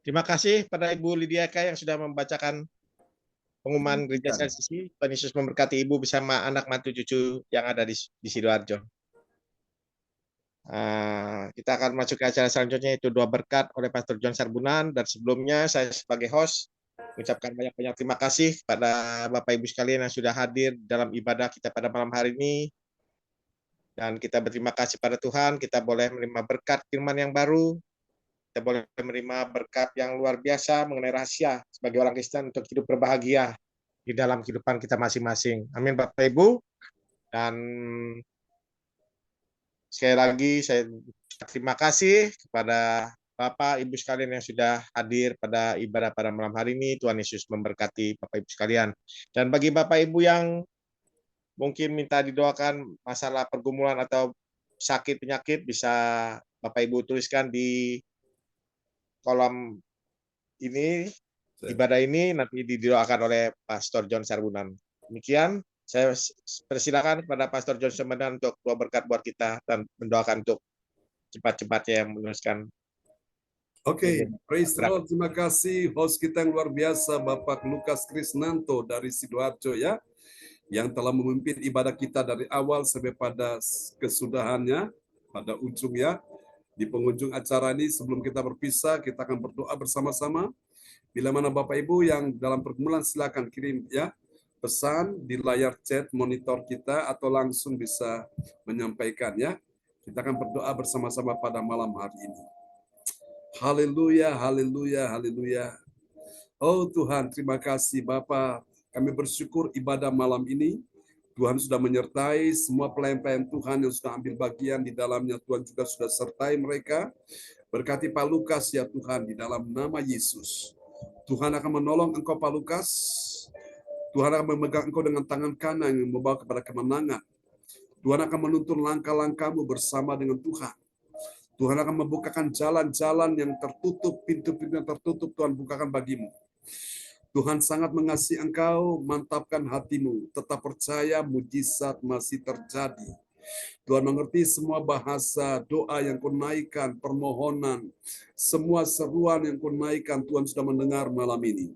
Speaker 3: Terima kasih pada Ibu Lydia Eka yang sudah membacakan pengumuman gereja CLCC. Tuhan Yesus memberkati Ibu bersama anak mantu cucu yang ada di Sidoarjo. Kita akan masuk ke acara selanjutnya, yaitu doa berkat oleh Pastor John Sarbunan. Dan sebelumnya saya sebagai host mengucapkan banyak-banyak terima kasih kepada Bapak Ibu sekalian yang sudah hadir dalam ibadah kita pada malam hari ini. Dan kita berterima kasih pada Tuhan, kita boleh menerima berkat firman yang baru, kita boleh menerima berkat yang luar biasa mengenai rahasia sebagai orang Kristen untuk hidup berbahagia di dalam kehidupan kita masing-masing. Amin Bapak Ibu. Dan sekali lagi saya terima kasih kepada Bapak Ibu sekalian yang sudah hadir pada ibadah pada malam hari ini. Tuhan Yesus memberkati Bapak Ibu sekalian. Dan bagi Bapak Ibu yang mungkin minta didoakan masalah pergumulan atau sakit penyakit, bisa Bapak Ibu tuliskan di kolom ini, ibadah ini nanti didoakan oleh Pastor John Sarbunan. Demikian, saya persilakan kepada Pastor John Sarbunan untuk doa berkat buat kita dan mendoakan untuk cepat-cepatnya yang menuliskan.
Speaker 2: Oke, praise the Lord. Terima kasih host kita yang luar biasa, Bapak Lukas Krisnanto dari Sidoarjo ya, yang telah memimpin ibadah kita dari awal sampai pada kesudahannya, pada ujungnya. Di penghujung acara ini, sebelum kita berpisah, kita akan berdoa bersama-sama. Bila mana Bapak Ibu yang dalam pergumulan, silakan kirim ya pesan di layar chat monitor kita atau langsung bisa menyampaikan ya. Kita akan berdoa bersama-sama pada malam hari ini. Haleluya, haleluya, haleluya. Oh Tuhan, terima kasih Bapa. Kami bersyukur ibadah malam ini Tuhan sudah menyertai semua pelayan-pelayan Tuhan yang sudah ambil bagian di dalamnya. Tuhan juga sudah sertai mereka. Berkati Pak Lukas ya Tuhan, di dalam nama Yesus. Tuhan akan menolong engkau Pak Lukas. Tuhan akan memegang engkau dengan tangan kanan yang membawa kepada kemenangan. Tuhan akan menuntun langkah-langkahmu bersama dengan Tuhan. Tuhan akan membukakan jalan-jalan yang tertutup, pintu-pintu yang tertutup Tuhan bukakan bagimu. Tuhan sangat mengasihi engkau, mantapkan hatimu, tetap percaya mujizat masih terjadi. Tuhan mengerti semua bahasa, doa yang kau naikkan, permohonan, semua seruan yang kau naikkan, Tuhan sudah mendengar malam ini.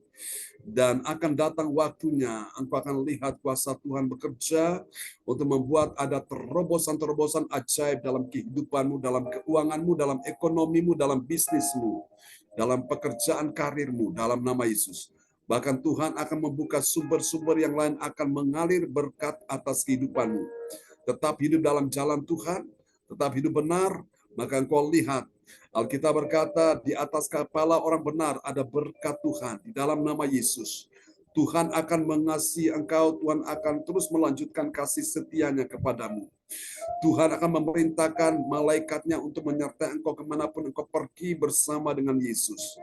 Speaker 2: Dan akan datang waktunya, engkau akan lihat kuasa Tuhan bekerja untuk membuat ada terobosan-terobosan ajaib dalam kehidupanmu, dalam keuanganmu, dalam ekonomimu, dalam bisnismu, dalam pekerjaan karirmu, dalam nama Yesus. Bahkan Tuhan akan membuka sumber-sumber yang lain akan mengalir berkat atas kehidupanmu. Tetap hidup dalam jalan Tuhan, tetap hidup benar, maka engkau lihat. Alkitab berkata, di atas kepala orang benar ada berkat Tuhan. Di dalam nama Yesus, Tuhan akan mengasihi engkau, Tuhan akan terus melanjutkan kasih setianya kepadamu. Tuhan akan memerintahkan malaikatnya untuk menyertai engkau kemanapun engkau pergi bersama dengan Yesus.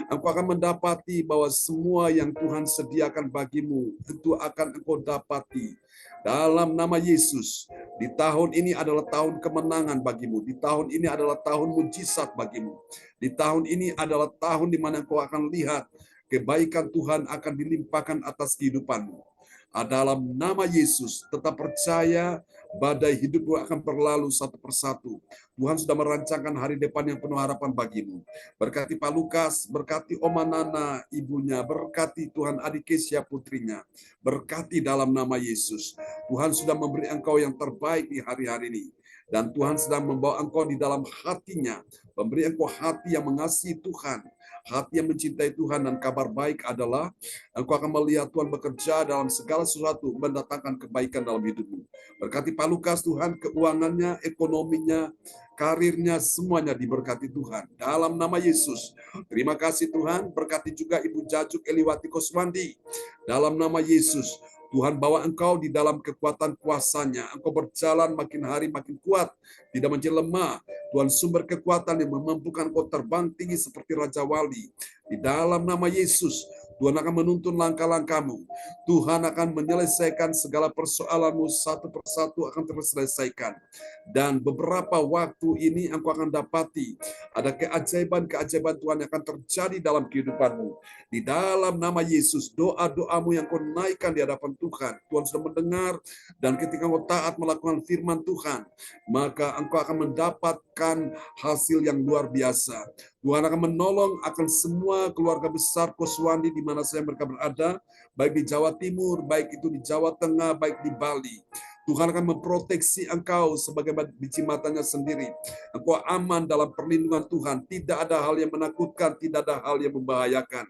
Speaker 2: Engkau akan mendapati bahwa semua yang Tuhan sediakan bagimu, itu akan engkau dapati. Dalam nama Yesus, di tahun ini adalah tahun kemenangan bagimu. Di tahun ini adalah tahun mujizat bagimu. Di tahun ini adalah tahun di mana engkau akan lihat kebaikan Tuhan akan dilimpahkan atas kehidupanmu. Dalam nama Yesus, tetap percaya badai hidupmu akan berlalu satu persatu. Tuhan sudah merancangkan hari depan yang penuh harapan bagimu. Berkati Pak Lukas, berkati Oma Nana ibunya, berkati Tuhan adik Kesia putrinya. Berkati dalam nama Yesus. Tuhan sudah memberi engkau yang terbaik di hari-hari ini. Dan Tuhan sedang membawa engkau di dalam hatinya. Memberi engkau hati yang mengasihi Tuhan. Hati yang mencintai Tuhan, dan kabar baik adalah engkau akan melihat Tuhan bekerja dalam segala sesuatu, mendatangkan kebaikan dalam hidupmu. Berkati Pak Lukas Tuhan, keuangannya, ekonominya, karirnya, semuanya diberkati Tuhan. Dalam nama Yesus. Terima kasih Tuhan, berkati juga Ibu Jajuk Eliwati Koswandi. Dalam nama Yesus. Tuhan bawa engkau di dalam kekuatan kuasanya. Engkau berjalan makin hari makin kuat, tidak menjadi lemah. Tuhan sumber kekuatan yang memampukan engkau terbang tinggi seperti Raja Wali. Di dalam nama Yesus, Tuhan akan menuntun langkah-langkahmu. Tuhan akan menyelesaikan segala persoalanmu satu persatu akan terselesaikan. Dan beberapa waktu ini engkau akan dapati ada keajaiban-keajaiban Tuhan yang akan terjadi dalam kehidupanmu. Di dalam nama Yesus, doa-doamu yang kau naikkan di hadapan Tuhan, Tuhan sudah mendengar, dan ketika engkau taat melakukan firman Tuhan, maka engkau akan mendapatkan hasil yang luar biasa. Tuhan akan menolong akan semua keluarga besar Koswandi di mana saja mereka berada, baik di Jawa Timur, baik itu di Jawa Tengah, baik di Bali. Tuhan akan memproteksi engkau sebagai biji matanya sendiri. Engkau aman dalam perlindungan Tuhan. Tidak ada hal yang menakutkan, tidak ada hal yang membahayakan.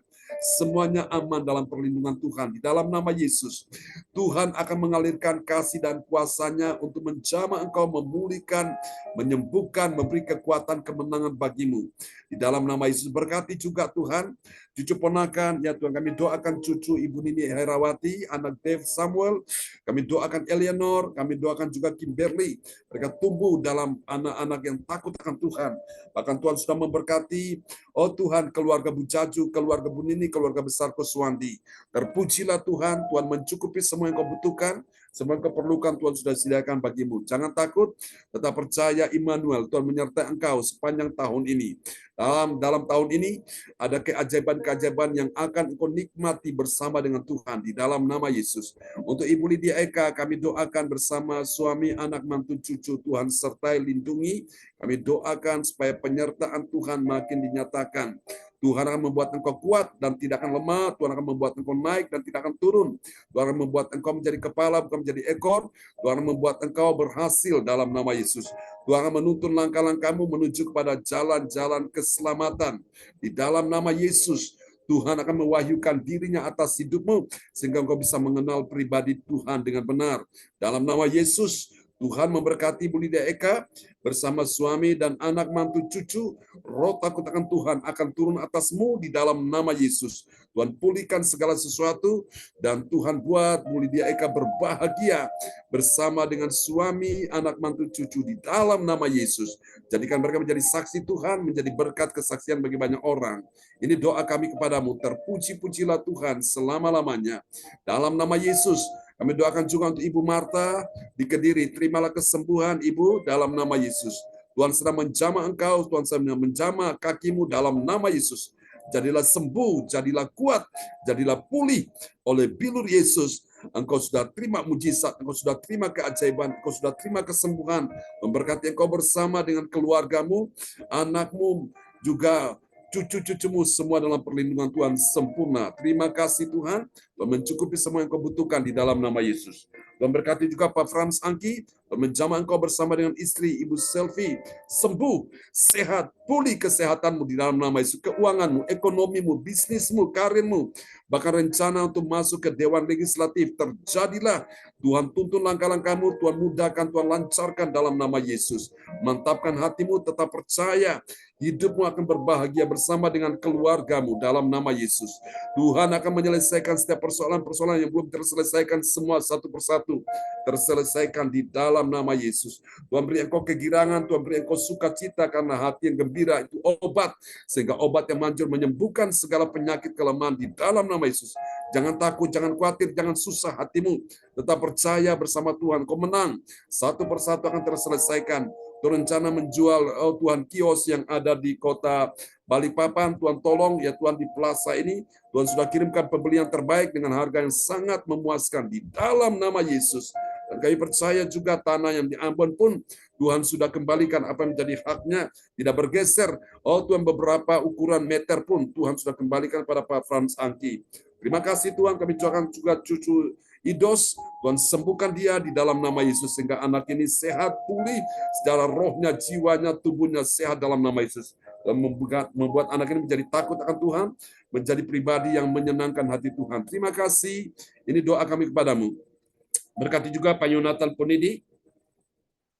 Speaker 2: Semuanya aman dalam perlindungan Tuhan. Di dalam nama Yesus, Tuhan akan mengalirkan kasih dan kuasa-Nya untuk menjamah engkau, memulihkan, menyembuhkan, memberi kekuatan kemenangan bagimu. Di dalam nama Yesus, berkati juga Tuhan, cucu ponakan, ya Tuhan, kami doakan cucu Ibu Nini Herawati, anak Dave Samuel, kami doakan Eleanor, kami doakan juga Kimberly, mereka tumbuh dalam anak-anak yang takut akan Tuhan. Bahkan Tuhan sudah memberkati, oh Tuhan, keluarga Bu Jaju, keluarga Bu Nini, keluarga besar Koswandi. Terpujilah Tuhan, Tuhan mencukupi semua yang kau butuhkan, semua yang kau perlukan Tuhan sudah sediakan bagimu. Jangan takut, tetap percaya Immanuel, Tuhan menyertai engkau sepanjang tahun ini. Dalam tahun ini ada keajaiban-keajaiban yang akan engkau nikmati bersama dengan Tuhan di dalam nama Yesus. Untuk Ibu Lydia Eka, kami doakan bersama suami, anak, mantu, cucu, Tuhan sertai lindungi. Kami doakan supaya penyertaan Tuhan makin dinyatakan. Tuhan akan membuat engkau kuat dan tidak akan lemah. Tuhan akan membuat engkau naik dan tidak akan turun. Tuhan akan membuat engkau menjadi kepala, bukan menjadi ekor. Tuhan akan membuat engkau berhasil dalam nama Yesus. Tuhan akan menuntun langkah-langkahmu menuju kepada jalan-jalan keselamatan. Di dalam nama Yesus, Tuhan akan mewahyukan dirinya atas hidupmu, sehingga engkau bisa mengenal pribadi Tuhan dengan benar. Dalam nama Yesus, Tuhan memberkati Bu Lydia Eka bersama suami dan anak, mantu, cucu. Roh takut akan Tuhan akan turun atasmu di dalam nama Yesus. Tuhan pulihkan segala sesuatu dan Tuhan buat Bu Lydia Eka berbahagia bersama dengan suami, anak, mantu, cucu di dalam nama Yesus. Jadikan mereka menjadi saksi Tuhan, menjadi berkat kesaksian bagi banyak orang. Ini doa kami kepadamu, terpuji-pujilah Tuhan selama-lamanya. Dalam nama Yesus, kami doakan juga untuk Ibu Marta di Kediri. Terimalah kesembuhan Ibu dalam nama Yesus. Tuhan sedang menjamah engkau, Tuhan sedang menjamah kakimu dalam nama Yesus. Jadilah sembuh, jadilah kuat, jadilah pulih oleh bilur Yesus. Engkau sudah terima mujizat, engkau sudah terima keajaiban, engkau sudah terima kesembuhan. Memberkati engkau bersama dengan keluargamu, anakmu, juga cucu-cucumu semua dalam perlindungan Tuhan sempurna. Terima kasih Tuhan, Tuhan mencukupi semua yang kau butuhkan di dalam nama Yesus. Tuhan berkati juga Pak Frans Angki, Tuhan menjamah engkau bersama dengan istri Ibu Selvi, sembuh, sehat, pulih kesehatanmu di dalam nama Yesus. Keuanganmu, ekonomimu, bisnismu, karirmu, bahkan rencana untuk masuk ke Dewan Legislatif, terjadilah. Tuhan tuntun langkah-langkahmu, Tuhan mudahkan, Tuhan lancarkan dalam nama Yesus. Mantapkan hatimu, tetap percaya, hidupmu akan berbahagia bersama dengan keluargamu dalam nama Yesus. Tuhan akan menyelesaikan setiap persoalan-persoalan yang belum terselesaikan semua satu persatu. Terselesaikan di dalam nama Yesus. Tuhan beri engkau kegirangan, Tuhan beri engkau sukacita karena hati yang gembira itu obat. Sehingga obat yang manjur menyembuhkan segala penyakit kelemahan di dalam nama Yesus. Jangan takut, jangan khawatir, jangan susah hatimu. Tetap percaya bersama Tuhan, kau menang. Satu persatu akan terselesaikan. Rencana menjual, oh Tuhan, kios yang ada di kota Balikpapan, Tuhan tolong ya Tuhan di plaza ini, Tuhan sudah kirimkan pembelian terbaik dengan harga yang sangat memuaskan di dalam nama Yesus. Dan kami percaya juga tanah yang di Ambon pun Tuhan sudah kembalikan apa yang menjadi haknya, tidak bergeser. Oh Tuhan, beberapa ukuran meter pun Tuhan sudah kembalikan pada Pak Frans Angki. Terima kasih Tuhan, kami doakan juga cucu Idos, Tuhan sembuhkan dia di dalam nama Yesus sehingga anak ini sehat, pulih secara rohnya, jiwanya, tubuhnya sehat dalam nama Yesus. Dan membuat anak ini menjadi takut akan Tuhan, menjadi pribadi yang menyenangkan hati Tuhan. Terima kasih, ini doa kami kepadamu. Berkati juga Pak Yonatan Ponidi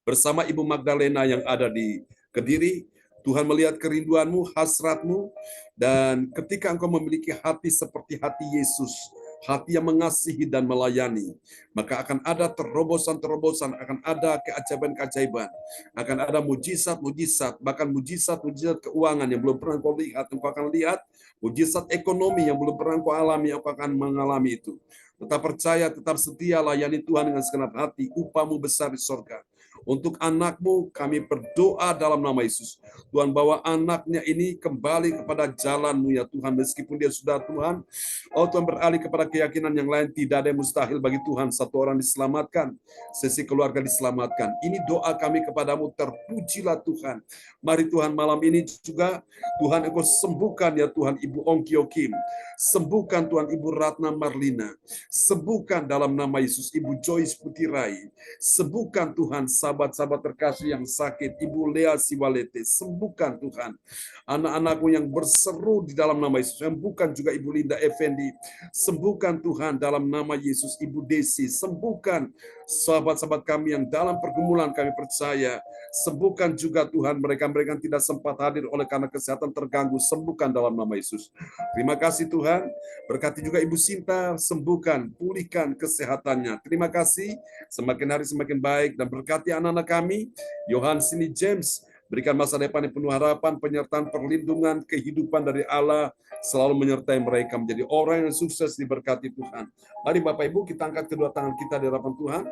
Speaker 2: bersama Ibu Magdalena yang ada di Kediri. Tuhan melihat kerinduanmu, hasratmu, dan ketika engkau memiliki hati seperti hati Yesus, hati yang mengasihi dan melayani, maka akan ada terobosan-terobosan, akan ada keajaiban-keajaiban, akan ada mujizat-mujizat, bahkan mujizat-mujizat keuangan yang belum pernah engkau lihat, engkau akan lihat, mujizat ekonomi yang belum pernah engkau alami, engkau akan mengalami itu. Tetap percaya, tetap setia, layani Tuhan dengan segenap hati, upahmu besar di sorga. Untuk anakmu kami berdoa dalam nama Yesus. Tuhan, bawa anaknya ini kembali kepada jalan-Mu ya Tuhan, meskipun dia sudah Tuhan, oh Tuhan, beralih kepada keyakinan yang lain. Tidak ada yang mustahil bagi Tuhan. Satu orang diselamatkan, sesi keluarga diselamatkan. Ini doa kami kepadamu, terpujilah Tuhan. Mari Tuhan, malam ini juga Tuhan, Engkau sembuhkan ya Tuhan Ibu Ongkyo Kim, sembuhkan Tuhan Ibu Ratna Marlina, sembuhkan dalam nama Yesus Ibu Joyce Putirai, sembuhkan Tuhan sahabat-sahabat terkasih yang sakit, Ibu Lea Siwalete, sembuhkan Tuhan anak-anakmu yang berseru di dalam nama Yesus, sembuhkan juga Ibu Linda Effendi, sembuhkan Tuhan dalam nama Yesus Ibu Desi, sembuhkan sahabat-sahabat kami yang dalam pergumulan, kami percaya, sembuhkan juga Tuhan mereka-mereka yang tidak sempat hadir oleh karena kesehatan terganggu, sembuhkan dalam nama Yesus. Terima kasih Tuhan, berkati juga Ibu Sinta, sembuhkan, pulihkan kesehatannya. Terima kasih, semakin hari semakin baik, dan berkati anak-anak kami, Yohansini James, berikan masa depan yang penuh harapan, penyertaan, perlindungan, kehidupan dari Allah, selalu menyertai mereka menjadi orang yang sukses diberkati Tuhan. Mari Bapak Ibu, kita angkat kedua tangan kita di hadapan Tuhan.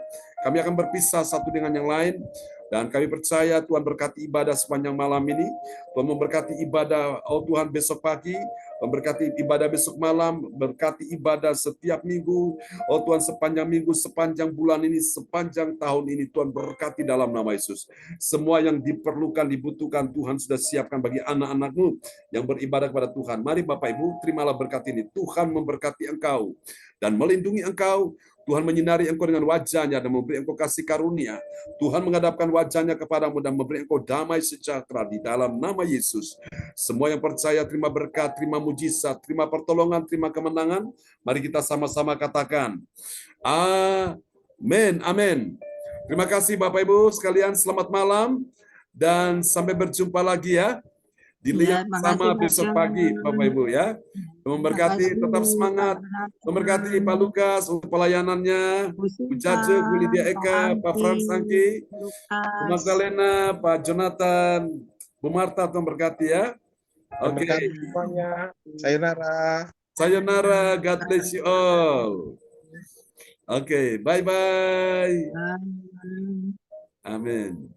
Speaker 2: Kami akan berpisah satu dengan yang lain, dan kami percaya Tuhan berkati ibadah sepanjang malam ini. Tuhan memberkati ibadah, oh Tuhan, besok pagi, memberkati ibadah besok malam, berkati ibadah setiap minggu, oh Tuhan, sepanjang minggu, sepanjang bulan ini, sepanjang tahun ini, Tuhan berkati dalam nama Yesus. Semua yang diperlukan, dibutuhkan, Tuhan sudah siapkan bagi anak-anak-Mu yang beribadah kepada Tuhan. Mari Bapak Ibu, terimalah berkat ini. Tuhan memberkati engkau dan melindungi engkau. Tuhan menyinari engkau dengan wajah-Nya dan memberi engkau kasih karunia. Tuhan menghadapkan wajah-Nya kepadamu dan memberi engkau damai sejahtera di dalam nama Yesus. Semua yang percaya terima berkat, terima mujizat, terima pertolongan, terima kemenangan. Mari kita sama-sama katakan, amin, amin. Terima kasih Bapak Ibu sekalian, selamat malam dan sampai berjumpa lagi ya. Dilihat sama besok pagi Bapak Ibu ya. Memberkati, tetap semangat. Memberkati Pak Lukas untuk pelayanannya, Bu Jaje, Bu Lydia Eka, Pak Frans Angki, Bu Magdalena, Pak Jonathan, Bu Marta, Tuhan berkati ya. Oke.
Speaker 3: Berkati semuanya. Sayonara.
Speaker 2: Sayonara, God bless you all. Oke, bye-bye. Amin.